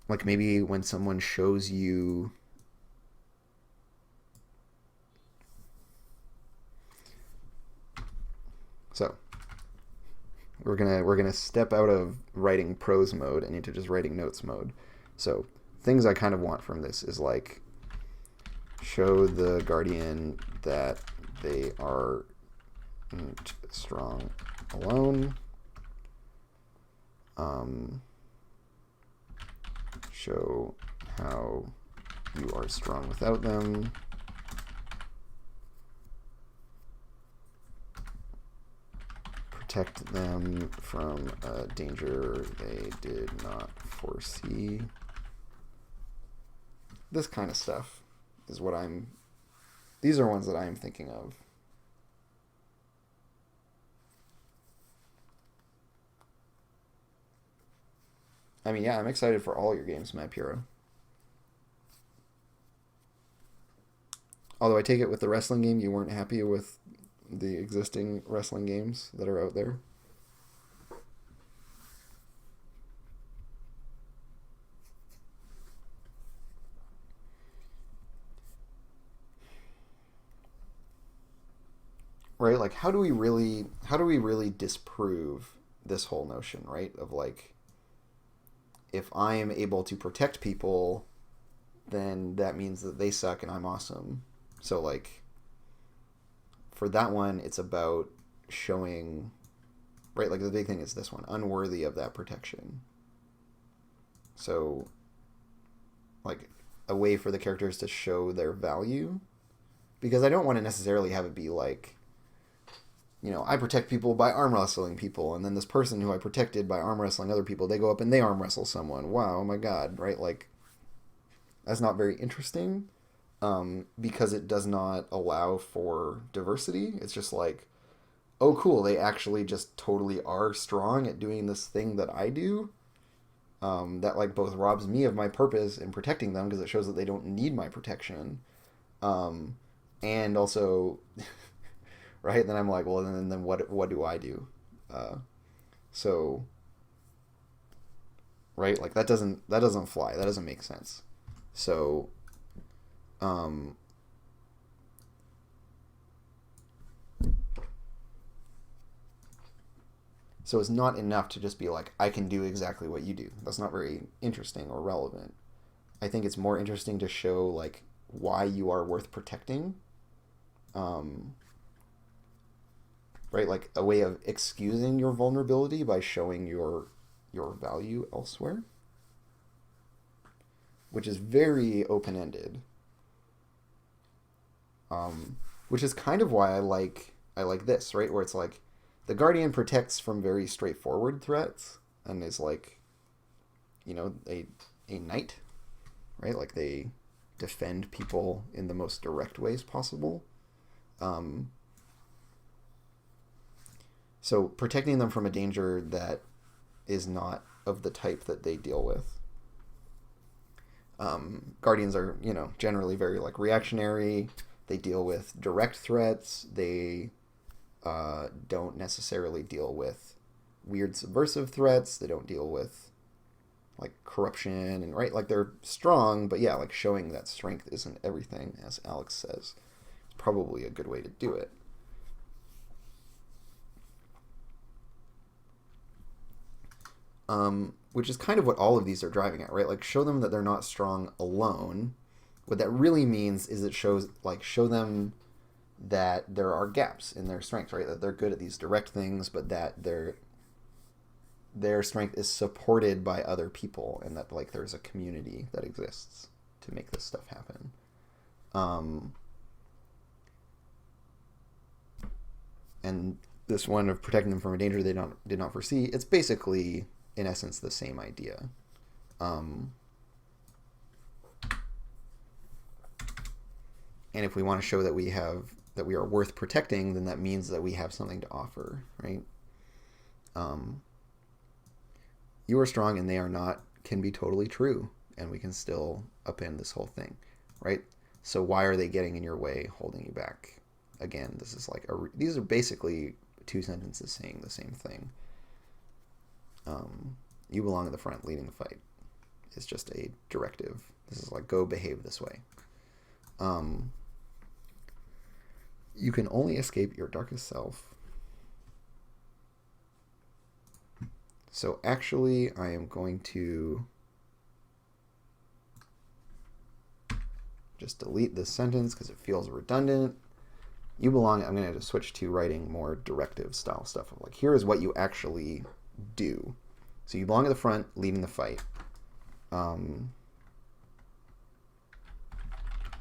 Like maybe when someone shows you... So, we're gonna step out of writing prose mode and into just writing notes mode. So, things I kind of want from this is like, show the guardian that they are strong alone. Show how You are strong without them. Protect them from a danger they did not foresee. This kind of stuff is what these are ones that I'm thinking of. I mean, yeah, I'm excited for all your games, Map Hero. Although I take it with the wrestling game, you weren't happy with the existing wrestling games that are out there. Right? Like, how do we really disprove this whole notion, right? Of like, if I am able to protect people, then that means that they suck and I'm awesome. So like, for that one, it's about showing, right? Like the big thing is this one, unworthy of that protection. So, like, a way for the characters to show their value, because I don't want to necessarily have it be like, you know, I protect people by arm wrestling people, and then this person who I protected by arm wrestling other people, they go up and they arm wrestle someone. Wow, oh my god, right? Like, that's not very interesting, because it does not allow for diversity. It's just like, oh cool, they actually just totally are strong at doing this thing that I do. That like both robs me of my purpose in protecting them because it shows that they don't need my protection, and also right? Then I'm like, well, then what do I do? So, right? Like that doesn't fly. That doesn't make sense. So, so it's not enough to just be like, I can do exactly what you do. That's not very interesting or relevant. I think it's more interesting to show like why you are worth protecting. Right, like a way of excusing your vulnerability by showing your value elsewhere, which is very open-ended. Which is kind of why I like this, right, where it's like the Guardian protects from very straightforward threats and is like, you know, a knight, right? Like they defend people in the most direct ways possible. So protecting them from a danger that is not of the type that they deal with. Guardians are, you know, generally very like reactionary. They deal with direct threats. They don't necessarily deal with weird subversive threats. They don't deal with like corruption and right, like they're strong, but yeah, like showing that strength isn't everything, as Alex says. It's probably a good way to do it. Which is kind of what all of these are driving at, right? Like show them that they're not strong alone. What that really means is it shows like show them that there are gaps in their strength, right? That they're good at these direct things, but that their strength is supported by other people, and that like there's a community that exists to make this stuff happen. And this one of protecting them from a danger they did not foresee, it's basically in essence the same idea. And if we want to show that we are worth protecting, then that means that we have something to offer, right? You are strong and they are not can be totally true, and we can still upend this whole thing, right? So why are they getting in your way, holding you back? Again, this is like these are basically two sentences saying the same thing. You belong in the front, leading the fight. It's just a directive. This is like, go behave this way. You can only escape your darkest self. So actually, I am going to just delete this sentence because it feels redundant. You belong, I'm going to switch to writing more directive style stuff. Like, here is what you actually do. So you belong at the front, leading the fight.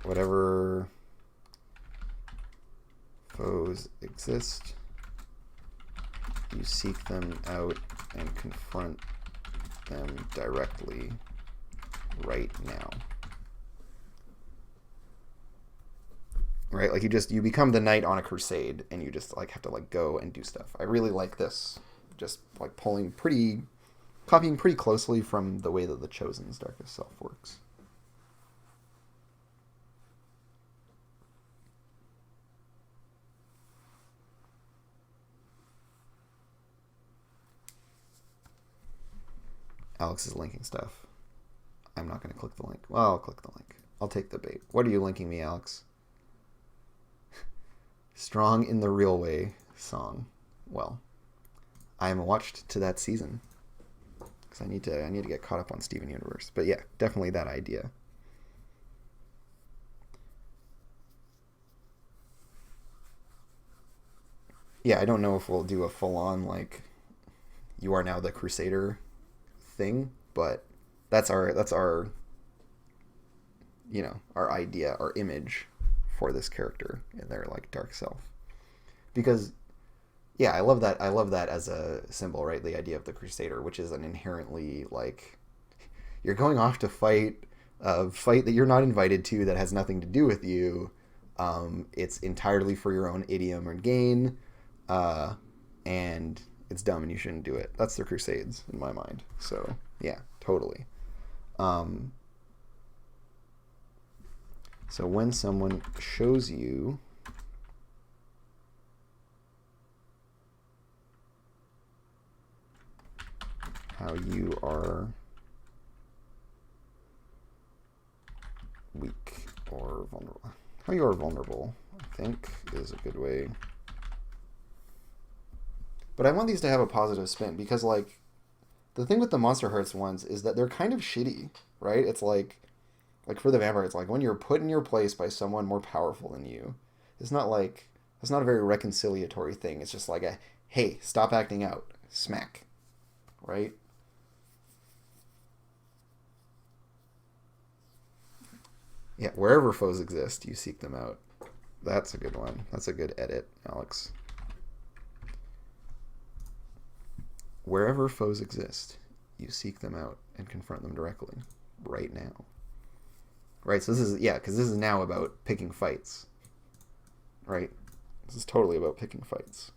whatever foes exist, you seek them out and confront them directly right now. Right? Like you become the knight on a crusade and you just like have to like go and do stuff. I really like this. Just like copying pretty closely from the way that the Chosen's Darkest Self works. Alex is linking stuff. I'm not going to click the link. Well, I'll click the link. I'll take the bait. What are you linking me, Alex? Strong in the Real Way song. Well, I haven't watched to that season because I need to get caught up on Steven Universe. But yeah, definitely that idea. Yeah, I don't know if we'll do a full-on like you are now the Crusader thing, but that's our our idea, our image for this character in their like dark self. Because yeah, I love that as a symbol, right? The idea of the Crusader, which is an inherently like you're going off to fight a fight that you're not invited to, that has nothing to do with you. It's entirely for your own idiom or gain, and it's dumb and you shouldn't do it. That's the Crusades in my mind. So yeah, totally. So when someone shows you how you are weak or vulnerable, how you are vulnerable, I think is a good way. But I want these to have a positive spin because, like, the thing with the Monster Hearts ones is that they're kind of shitty, right? It's like for the vampire, it's like when you're put in your place by someone more powerful than you. It's not a very reconciliatory thing. It's just like a, hey, stop acting out, smack, right? Yeah, wherever foes exist, you seek them out. That's a good one. That's a good edit, Alex. Wherever foes exist, you seek them out and confront them directly, right now. Right, so this is, yeah, because this is now about picking fights. Right? This is totally about picking fights.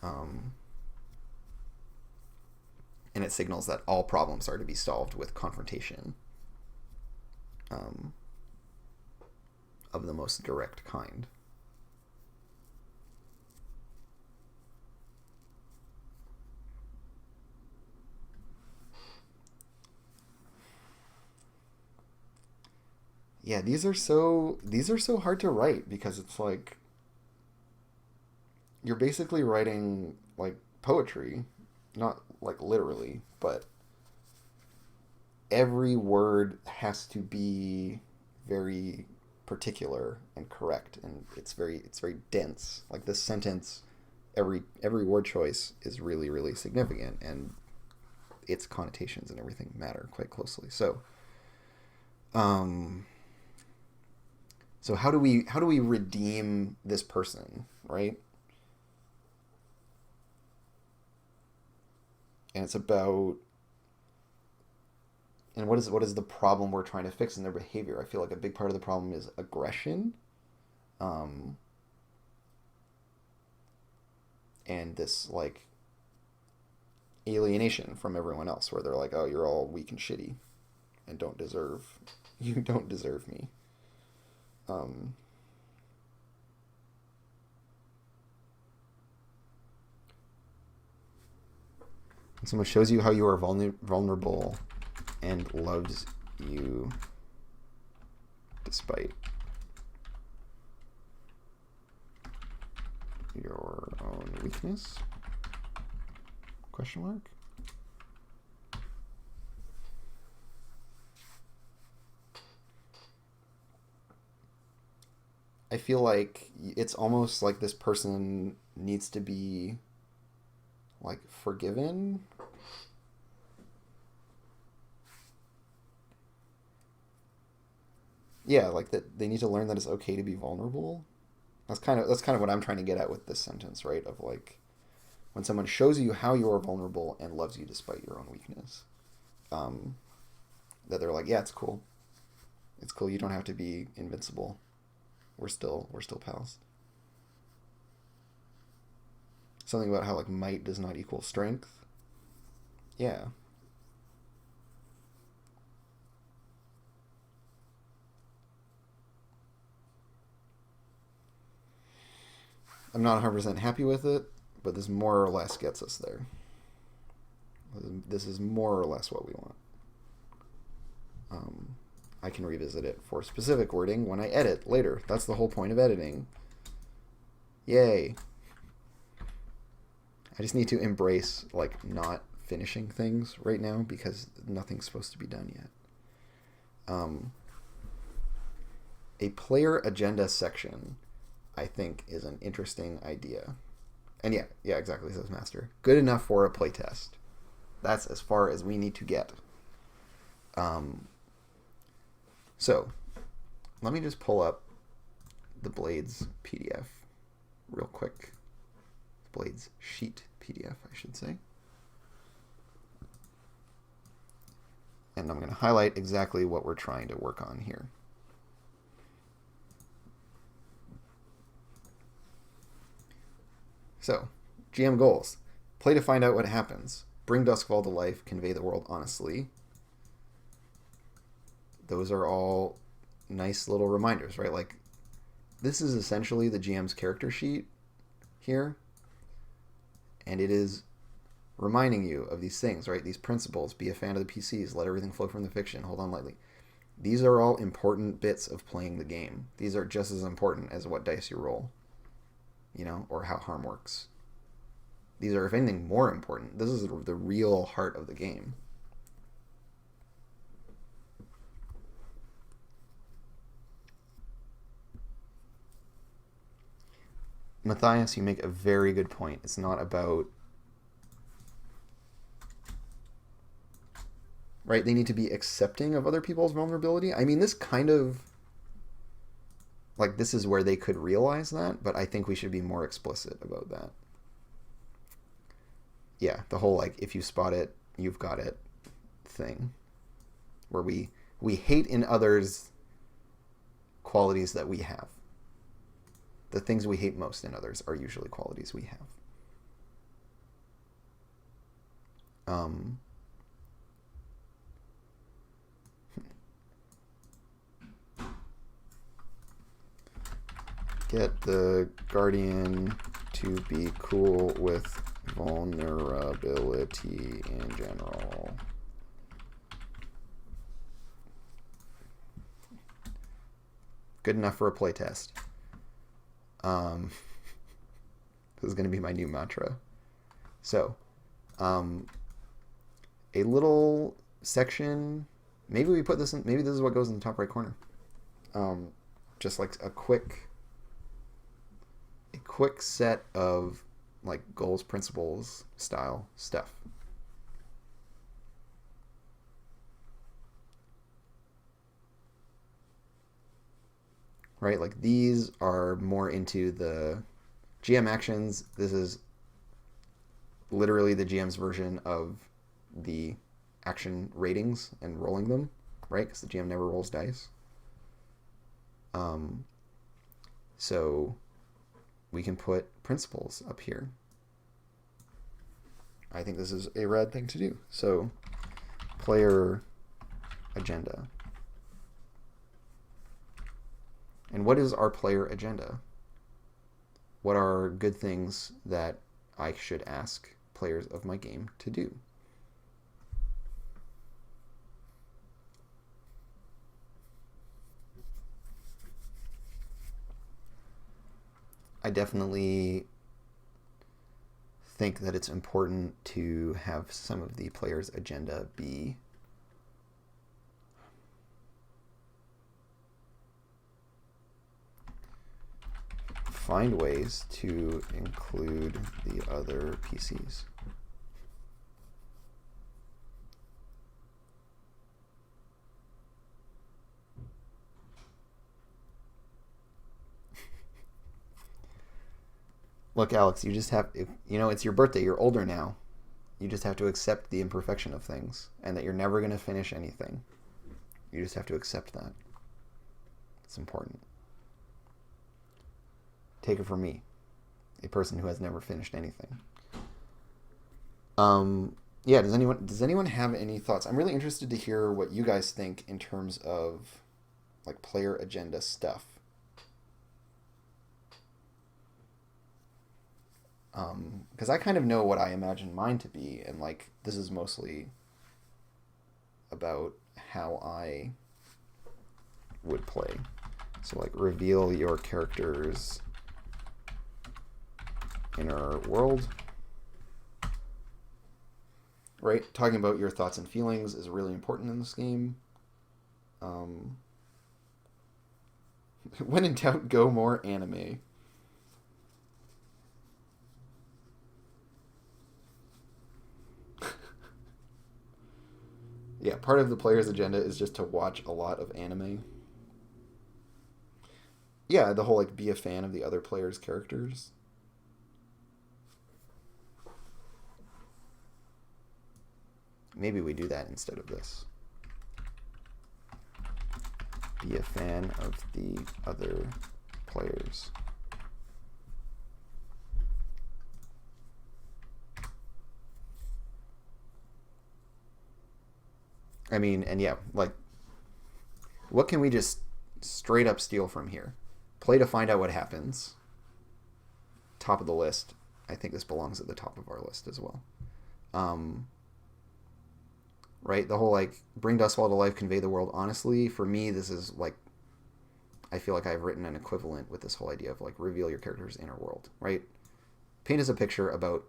And it signals that all problems are to be solved with confrontation of the most direct kind. Yeah, these are so hard to write because it's like you're basically writing like poetry, not like literally, but every word has to be very particular and correct, and it's very dense. Like this sentence, every word choice is really really significant, and its connotations and everything matter quite closely. So so how do we redeem this person, right? And it's about, and what is the problem we're trying to fix in their behavior? I feel like a big part of the problem is aggression, and this like alienation from everyone else, where they're like, oh, you're all weak and shitty, and you don't deserve me. When someone shows you how you are vulnerable and loves you despite your own weakness? Question mark? I feel like it's almost like this person needs to be like forgiven. Yeah, like that they need to learn that it's okay to be vulnerable. That's kind of what I'm trying to get at with this sentence, right? Of like when someone shows you how you are vulnerable and loves you despite your own weakness, um, that they're like, yeah, it's cool. It's cool. You don't have to be invincible. We're still pals. Something about how like might does not equal strength. Yeah. I'm not 100% happy with it, but this more or less gets us there. This is more or less what we want. Um, I can revisit it for specific wording when I edit later. That's the whole point of editing. Yay. I just need to embrace like not finishing things right now because nothing's supposed to be done yet. A player agenda section, I think, is an interesting idea. And yeah, exactly, says Master. Good enough for a playtest. That's as far as we need to get. So, let me just pull up the Blades PDF real quick. Blades sheet PDF, I should say. And I'm going to highlight exactly what we're trying to work on here. So, GM goals. Play to find out what happens. Bring Duskwall to life. Convey the world honestly. Those are all nice little reminders, right? Like, this is essentially the GM's character sheet here. And it is reminding you of these things, right? These principles. Be a fan of the PCs. Let everything flow from the fiction. Hold on lightly. These are all important bits of playing the game. These are just as important as what dice you roll, or how harm works. These are, if anything, more important. This is the real heart of the game. Matthias, you make a very good point. It's not about... Right? They need to be accepting of other people's vulnerability. I mean, this kind of... Like, this is where they could realize that, but I think we should be more explicit about that. Yeah, the whole, like, if you spot it, you've got it thing. Where we hate in others qualities that we have. The things we hate most in others are usually qualities we have. Get the Guardian to be cool with vulnerability in general. Good enough for a playtest. This is going to be my new mantra. So, a little section. Maybe we put this in. Maybe this is what goes in the top right corner. Just like a quick set of like goals, principles, style stuff. Right? Like these are more into the GM actions. This is literally the GM's version of the action ratings and rolling them, right? Because the GM never rolls dice. So we can put principles up here. I think this is a rad thing to do. So player agenda. And what is our player agenda? What are good things that I should ask players of my game to do? I definitely think that it's important to have some of the player's agenda be find ways to include the other PCs. Look, Alex, you just have, it's your birthday. You're older now. You just have to accept the imperfection of things and that you're never going to finish anything. You just have to accept that. It's important. Take it from me, a person who has never finished anything. Yeah, does anyone have any thoughts? I'm really interested to hear what you guys think in terms of like player agenda stuff. Because I kind of know what I imagine mine to be, and like this is mostly about how I would play. So like reveal your character's inner world. Right? Talking about your thoughts and feelings is really important in this game. When in doubt, go more anime. Yeah, part of the player's agenda is just to watch a lot of anime. Yeah, the whole like be a fan of the other players' characters. Maybe we do that instead of this. Be a fan of the other players. I mean, and yeah, like, what can we just straight up steal from here? Play to find out what happens. Top of the list. I think this belongs at the top of our list as well. Right? The whole, like, bring Dustfall to life, convey the world honestly. For me, this is, like, I feel like I've written an equivalent with this whole idea of, like, reveal your character's inner world, right? Paint us a picture about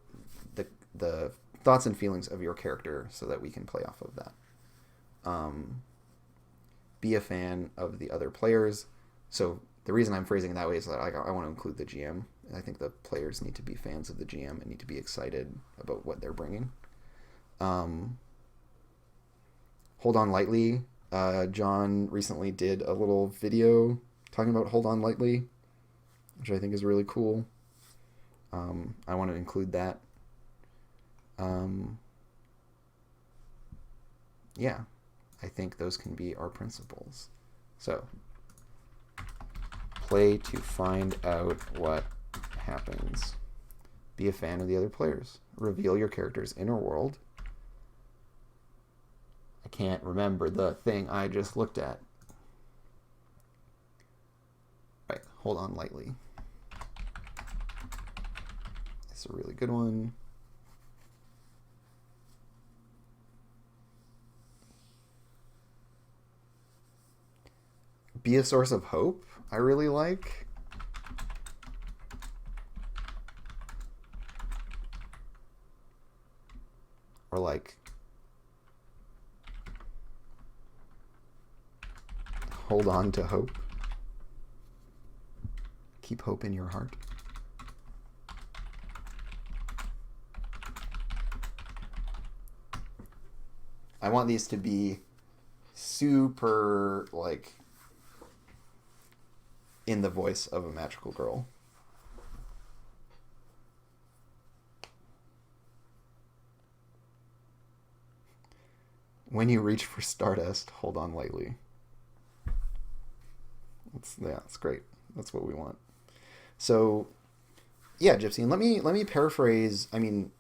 the thoughts and feelings of your character so that we can play off of that. Be a fan of the other players. So the reason I'm phrasing it that way is that I want to include the GM. I think the players need to be fans of the GM and need to be excited about what they're bringing. Hold on lightly. John recently did a little video talking about Hold On Lightly, which I think is really cool. I want to include that. Yeah, I think those can be our principles. So, play to find out what happens. Be a fan of the other players. Reveal your character's inner world. I can't remember the thing I just looked at. Right, hold on lightly. It's a really good one. Be a source of hope, I really like. Or like, hold on to hope. Keep hope in your heart. I want these to be super, like, in the voice of a magical girl. When you reach for Stardust, hold on lightly. That's great. That's what we want. So, yeah, Gypsy, and let me paraphrase. I mean,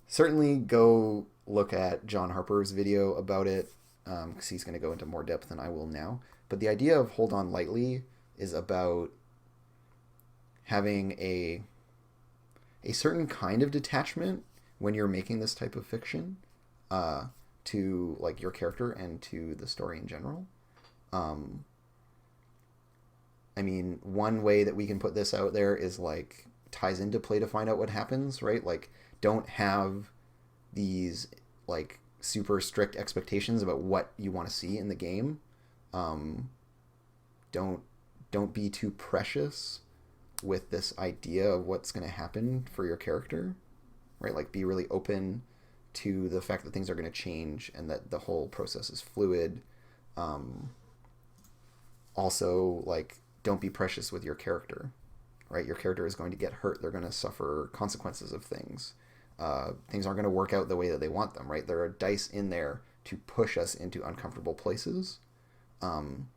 certainly go look at John Harper's video about it, because he's going to go into more depth than I will now. But the idea of hold on lightly is about having a certain kind of detachment when you're making this type of fiction, to like your character and to the story in general. I mean, one way that we can put this out there is like ties into play to find out what happens, right? Like, don't have these like super strict expectations about what you want to see in the game. Don't be too precious with this idea of what's going to happen for your character, right? Like, be really open to the fact that things are going to change and that the whole process is fluid. Also, like, don't be precious with your character, right? Your character is going to get hurt. They're going to suffer consequences of things. Things aren't going to work out the way that they want them, right? There are dice in there to push us into uncomfortable places, and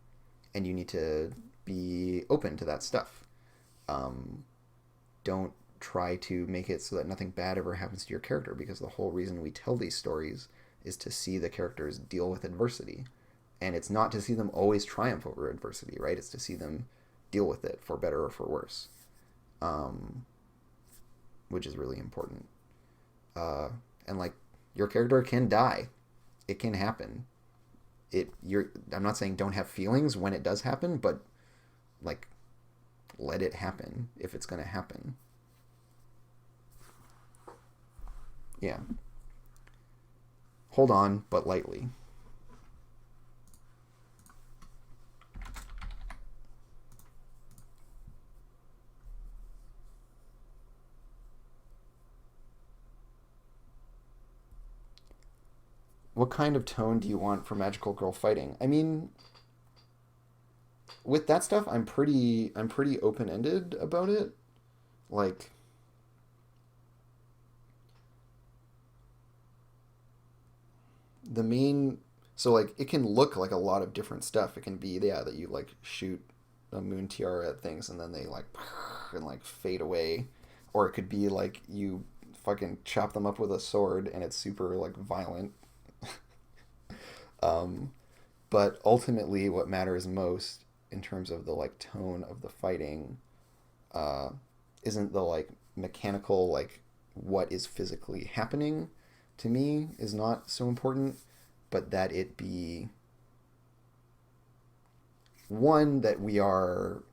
you need to be open to that stuff. Don't try to make it so that nothing bad ever happens to your character, because the whole reason we tell these stories is to see the characters deal with adversity. And it's not to see them always triumph over adversity, right? It's to see them deal with it for better or for worse, which is really important. And like, your character can die. It can happen. I'm not saying don't have feelings when it does happen, but like, let it happen if it's going to happen. Yeah. Hold on, but lightly. What kind of tone do you want for magical girl fighting? I mean, with that stuff, I'm pretty open ended about it. Like, the main, so like, it can look like a lot of different stuff. It can be, yeah, that you like shoot a moon tiara at things and then they like and like fade away, or it could be like you fucking chop them up with a sword and it's super like violent. um, but ultimately, what matters most in terms of the like tone of the fighting, uh, isn't the like mechanical, like what is physically happening. To me, is not so important, but that it be one, that we are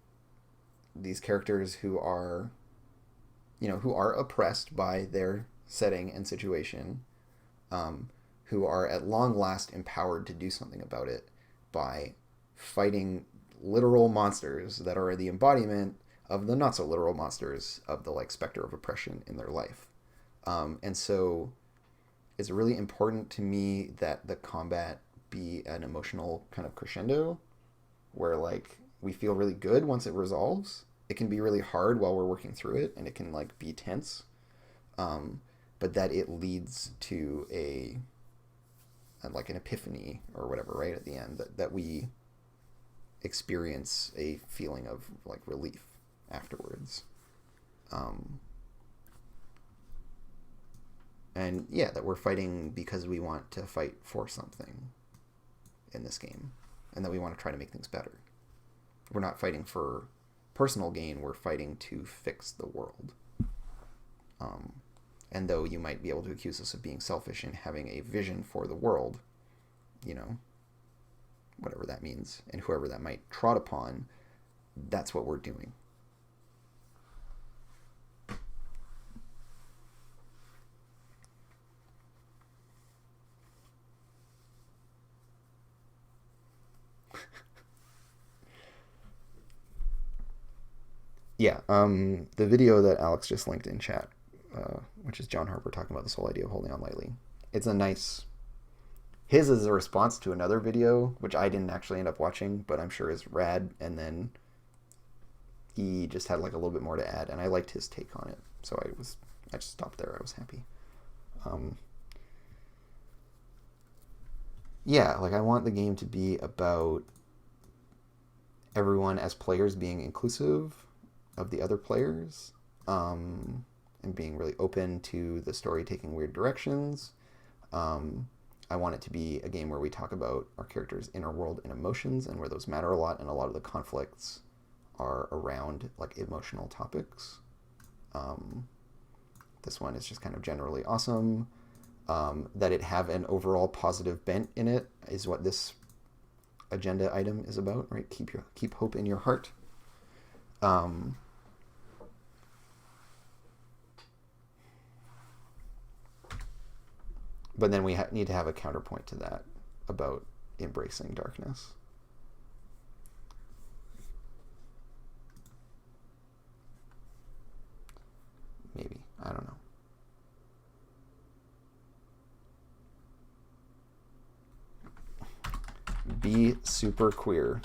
these characters who are, who are oppressed by their setting and situation, um, who are at long last empowered to do something about it by fighting literal monsters that are the embodiment of the not so literal monsters of the like specter of oppression in their life. And so it's really important to me that the combat be an emotional kind of crescendo where like we feel really good once it resolves. It can be really hard while we're working through it, and it can like be tense, um, but that it leads to a like an epiphany or whatever, right at the end, that we experience a feeling of like relief afterwards. Um, and yeah, that we're fighting because we want to fight for something in this game, and that we want to try to make things better. We're not fighting for personal gain, we're fighting to fix the world. Um, and though you might be able to accuse us of being selfish and having a vision for the world, you know, whatever that means, and whoever that might trot upon, that's what we're doing. Yeah, the video that Alex just linked in chat, which is John Harper talking about this whole idea of holding on lightly. It's a nice. His is a response to another video, which I didn't actually end up watching, but I'm sure is rad. And then he just had like a little bit more to add, and I liked his take on it, so I just stopped there. I was happy. Um, yeah, like I want the game to be about everyone as players being inclusive of the other players, and being really open to the story taking weird directions. Um, I want it to be a game where we talk about our characters' inner world and emotions, and where those matter a lot, and a lot of the conflicts are around like emotional topics. Um, this one is just kind of generally awesome. That it have an overall positive bent in it is what this agenda item is about, right? Keep hope in your heart. Um, but then we need to have a counterpoint to that about embracing darkness. Maybe, I don't know. Be super queer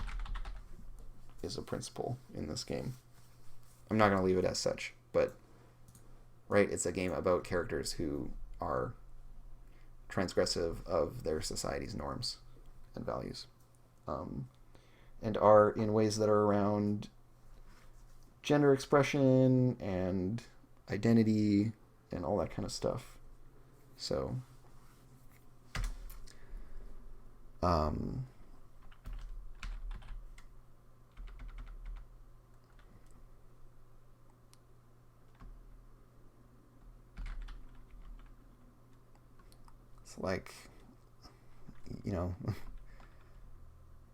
is a principle in this game. I'm not going to leave it as such, but right, it's a game about characters who are transgressive of their society's norms and values, and are in ways that are around gender expression and identity and all that kind of stuff. So, it's like, you know,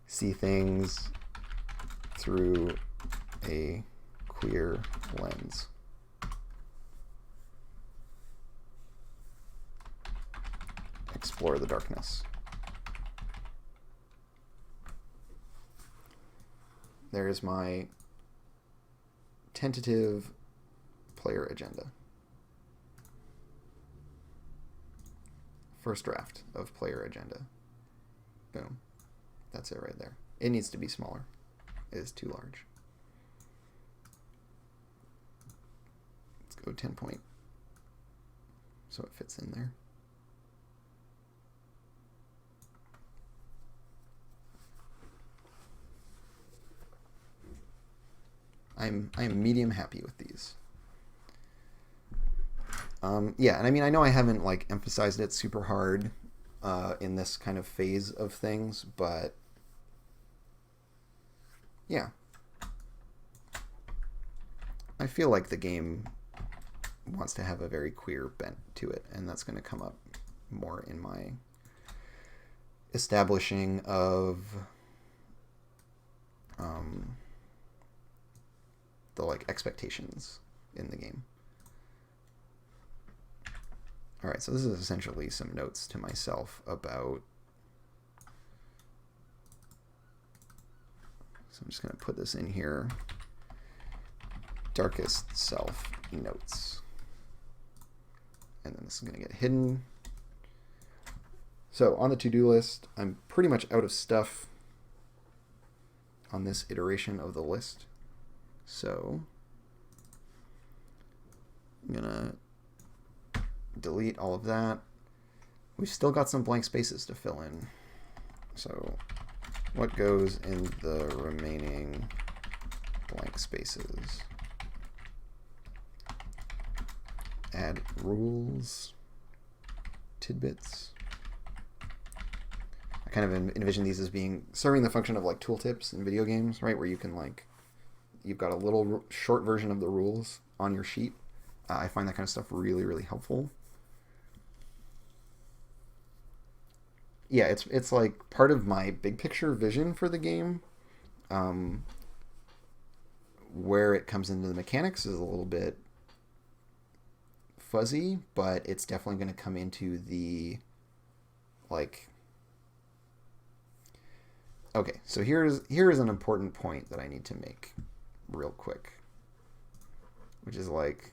see things through a queer lens. Explore the darkness. There's my tentative player agenda. First draft of player agenda. Boom. That's it right there. It needs to be smaller. It is too large. Let's go 10 point. So it fits in there. I am medium happy with these. Yeah, and I mean, I know I haven't like emphasized it super hard in this kind of phase of things, but yeah, I feel like the game wants to have a very queer bent to it, and that's going to come up more in my establishing of the like expectations in the game. All right, so this is essentially some notes to myself about. So I'm just going to put this in here. Darkest self notes. And then this is going to get hidden. So on the to-do list, I'm pretty much out of stuff on this iteration of the list. So I'm going to delete all of that. We've still got some blank spaces to fill in. So what goes in the remaining blank spaces? Add rules, tidbits. I kind of envision these as being serving the function of like tooltips in video games, right? Where you can like, you've got a little short version of the rules on your sheet. I find that kind of stuff really, really helpful. Yeah, it's like part of my big picture vision for the game. Where it comes into the mechanics is a little bit fuzzy, but it's definitely going to come into the like. Okay, so here is an important point that I need to make real quick, which is like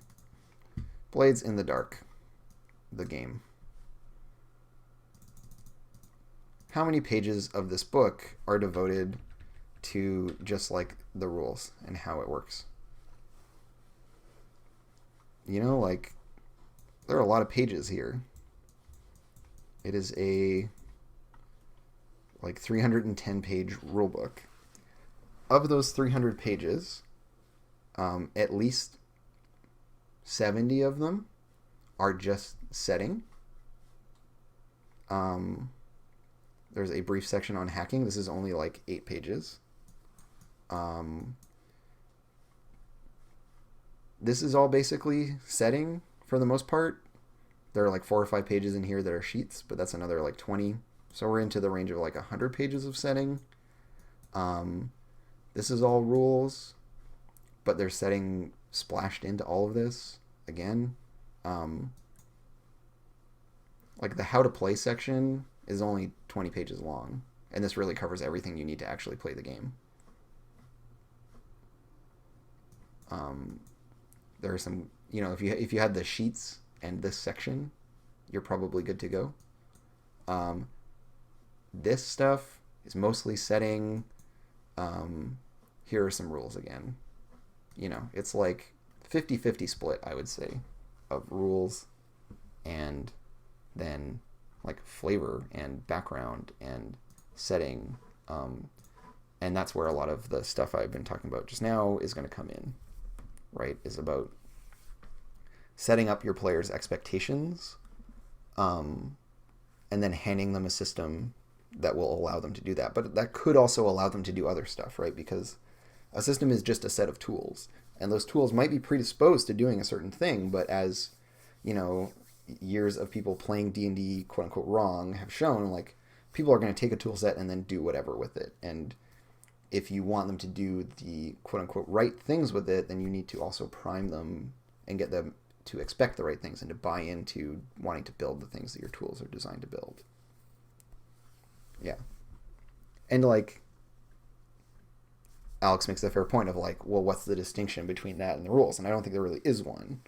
Blades in the Dark, the game. How many pages of this book are devoted to just like the rules and how it works? You know, like there are a lot of pages here. It is a like 310 page rulebook. Of those 300 pages, at least 70 of them are just setting. There's a brief section on hacking. This is only like 8 pages. This is all basically setting for the most part. There are like 4 or 5 pages in here that are sheets, but that's another like 20. So we're into the range of like 100 pages of setting. This is all rules, but there's setting splashed into all of this again. Like the how to play section is only 20 pages long, and this really covers everything you need to actually play the game. There are some, you know, if you had the sheets and this section, you're probably good to go. This stuff is mostly setting. Here are some rules again. It's like 50-50 split, I would say, of rules and then like flavor and background and setting. And that's where a lot of the stuff I've been talking about just now is going to come in, right? Is about setting up your players' expectations, and then handing them a system that will allow them to do that. But that could also allow them to do other stuff, right? Because a system is just a set of tools, and those tools might be predisposed to doing a certain thing, but as years of people playing D&D quote unquote wrong have shown, like, people are going to take a tool set and then do whatever with it. And if you want them to do the quote unquote right things with it, then you need to also prime them and get them to expect the right things and to buy into wanting to build the things that your tools are designed to build. Yeah. And like Alex makes a fair point of like, well, what's the distinction between that and the rules? And I don't think there really is one.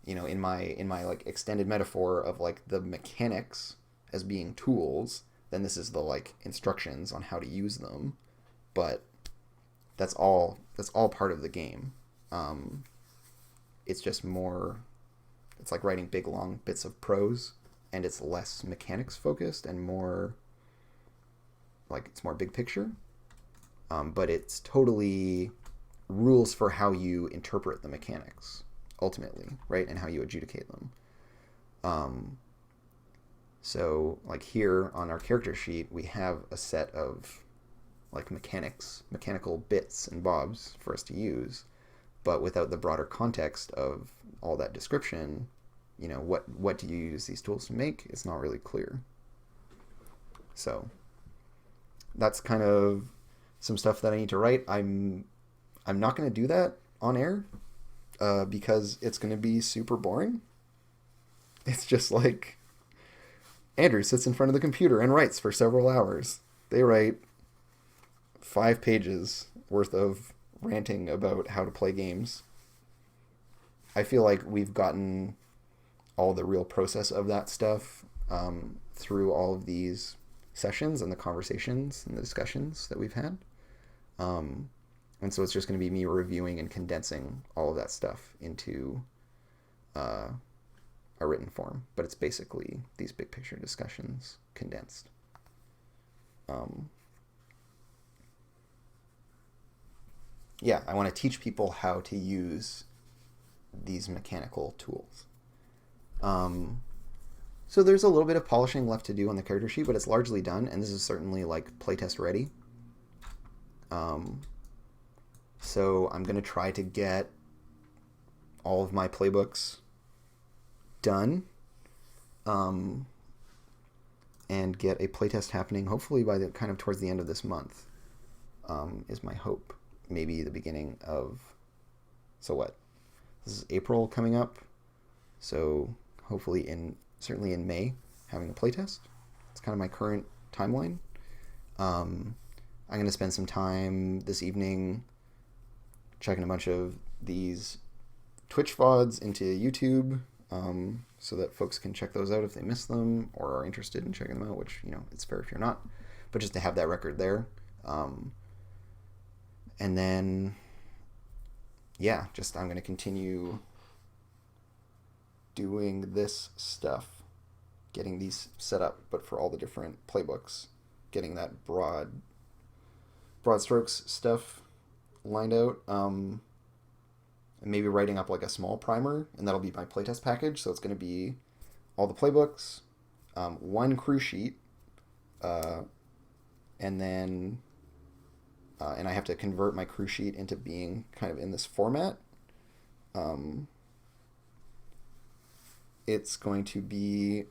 In my like extended metaphor of like the mechanics as being tools, then this is the like instructions on how to use them. But that's all part of the game. It's just more, it's like writing big long bits of prose, and it's less mechanics focused and more like it's more big picture. But it's totally rules for how you interpret the mechanics ultimately, right? And how you adjudicate them. So like here on our character sheet, we have a set of like mechanical bits and bobs for us to use, but without the broader context of all that description, what do you use these tools to make? It's not really clear. So that's kind of some stuff that I need to write. I'm not going to do that on air because it's going to be super boring. It's just like Andrew sits in front of the computer and writes for several hours. They write 5 pages worth of ranting about how to play games. I feel like we've gotten all the real process of that stuff through all of these sessions and the conversations and the discussions that we've had. And so it's just going to be me reviewing and condensing all of that stuff into a written form. But it's basically these big picture discussions condensed. Yeah, I want to teach people how to use these mechanical tools. So there's a little bit of polishing left to do on the character sheet, but it's largely done, and this is certainly like playtest ready. So I'm going to try to get all of my playbooks done, and get a playtest happening hopefully by the kind of towards the end of this month, is my hope. Maybe the beginning of, so what? This is April coming up, so hopefully certainly in May, having a playtest. It's kind of my current timeline. I'm going to spend some time this evening checking a bunch of these Twitch VODs into YouTube, so that folks can check those out if they miss them or are interested in checking them out, which, it's fair if you're not, but just to have that record there. And then, yeah, I'm going to continue doing this stuff, getting these set up, but for all the different playbooks, getting that broad strokes stuff lined out, and maybe writing up like a small primer, and that'll be my playtest package. So it's going to be all the playbooks, one crew sheet, and then and I have to convert my crew sheet into being kind of in this format. It's going to be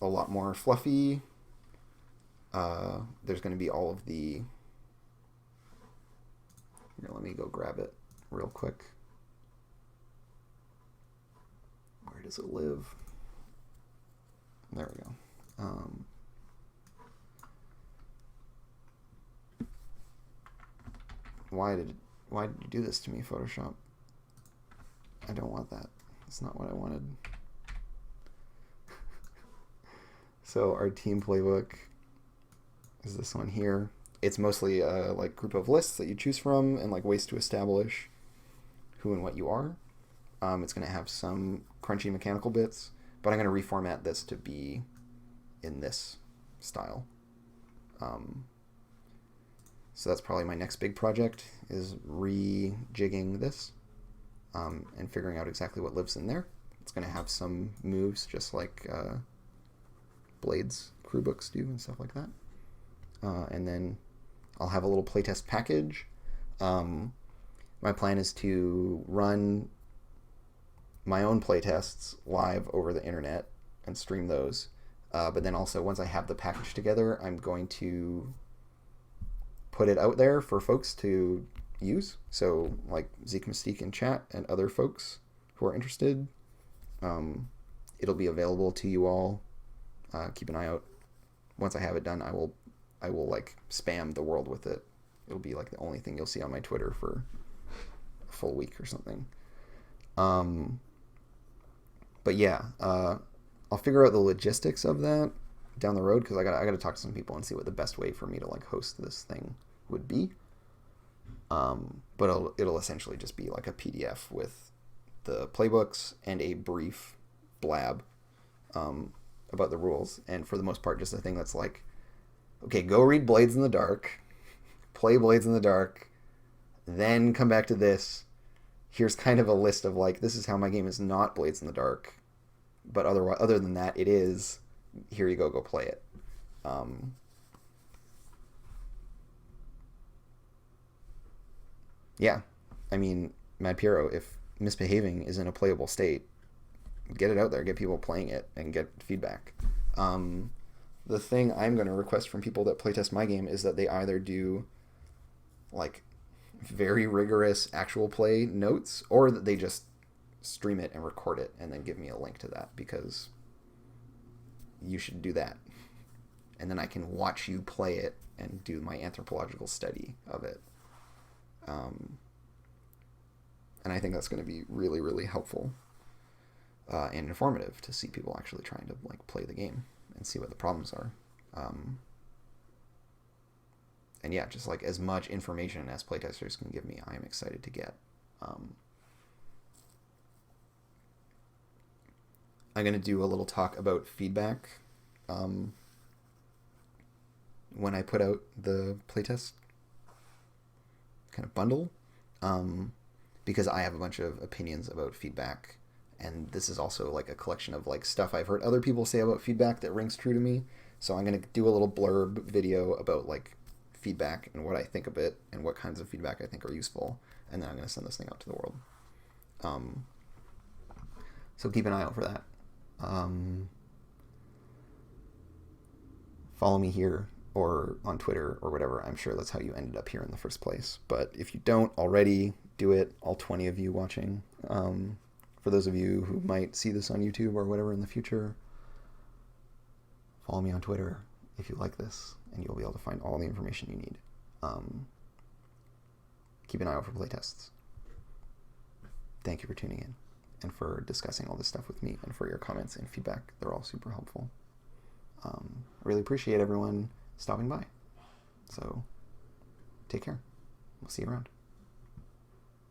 a lot more fluffy. There's going to be all of the... Here, let me go grab it real quick. Where does it live? There we go. Why did you do this to me, Photoshop? I don't want that. That's not what I wanted. So our team playbook is this one here. it's mostly a like group of lists that you choose from and like ways to establish who and what you are. It's going to have some crunchy mechanical bits, but I'm going to reformat this to be in this style. So that's probably my next big project, is rejigging this and figuring out exactly what lives in there. It's going to have some moves just like Blade's crew books do and stuff like that. And then I'll have a little playtest package. My plan is to run my own playtests live over the internet and stream those. But then also, once I have the package together, I'm going to put it out there for folks to use. So, like Zeke Mystique in chat and other folks who are interested. It'll be available to you all. Keep an eye out. Once I have it done, I will like spam the world with it. It'll be like the only thing you'll see on my Twitter for a full week or something. But yeah, I'll figure out the logistics of that down the road, because I got to talk to some people and see what the best way for me to like host this thing would be. But it'll essentially just be like a PDF with the playbooks and a brief blab about the rules, and for the most part just a thing that's like, okay, go read Blades in the Dark, play Blades in the Dark, then come back to this. Here's kind of a list of like, this is how my game is not Blades in the Dark, but other than that it is. Here you go play it. Yeah, I mean, Mad Piero, if Misbehaving is in a playable state, get it out there, get people playing it, and get feedback. The thing I'm going to request from people that playtest my game is that they either do like very rigorous actual play notes, or that they just stream it and record it and then give me a link to that, because you should do that. And then I can watch you play it and do my anthropological study of it. And I think that's going to be really, really helpful and informative to see people actually trying to like play the game and see what the problems are. And yeah, just like as much information as playtesters can give me, I am excited to get. I'm going to do a little talk about feedback when I put out the playtest kind of bundle, because I have a bunch of opinions about feedback, and this is also like a collection of like stuff I've heard other people say about feedback that rings true to me. So I'm going to do a little blurb video about like feedback and what I think of it and what kinds of feedback I think are useful, and then I'm going to send this thing out to the world. So keep an eye out for that. Follow me here or on Twitter or whatever. I'm sure that's how you ended up here in the first place. But if you don't already, do it, all 20 of you watching. For those of you who might see this on YouTube or whatever in the future, follow me on Twitter if you like this, and you'll be able to find all the information you need. Keep an eye out for playtests. Thank you for tuning in and for discussing all this stuff with me, and for your comments and feedback. They're all super helpful. I really appreciate everyone stopping by. So take care. We'll see you around.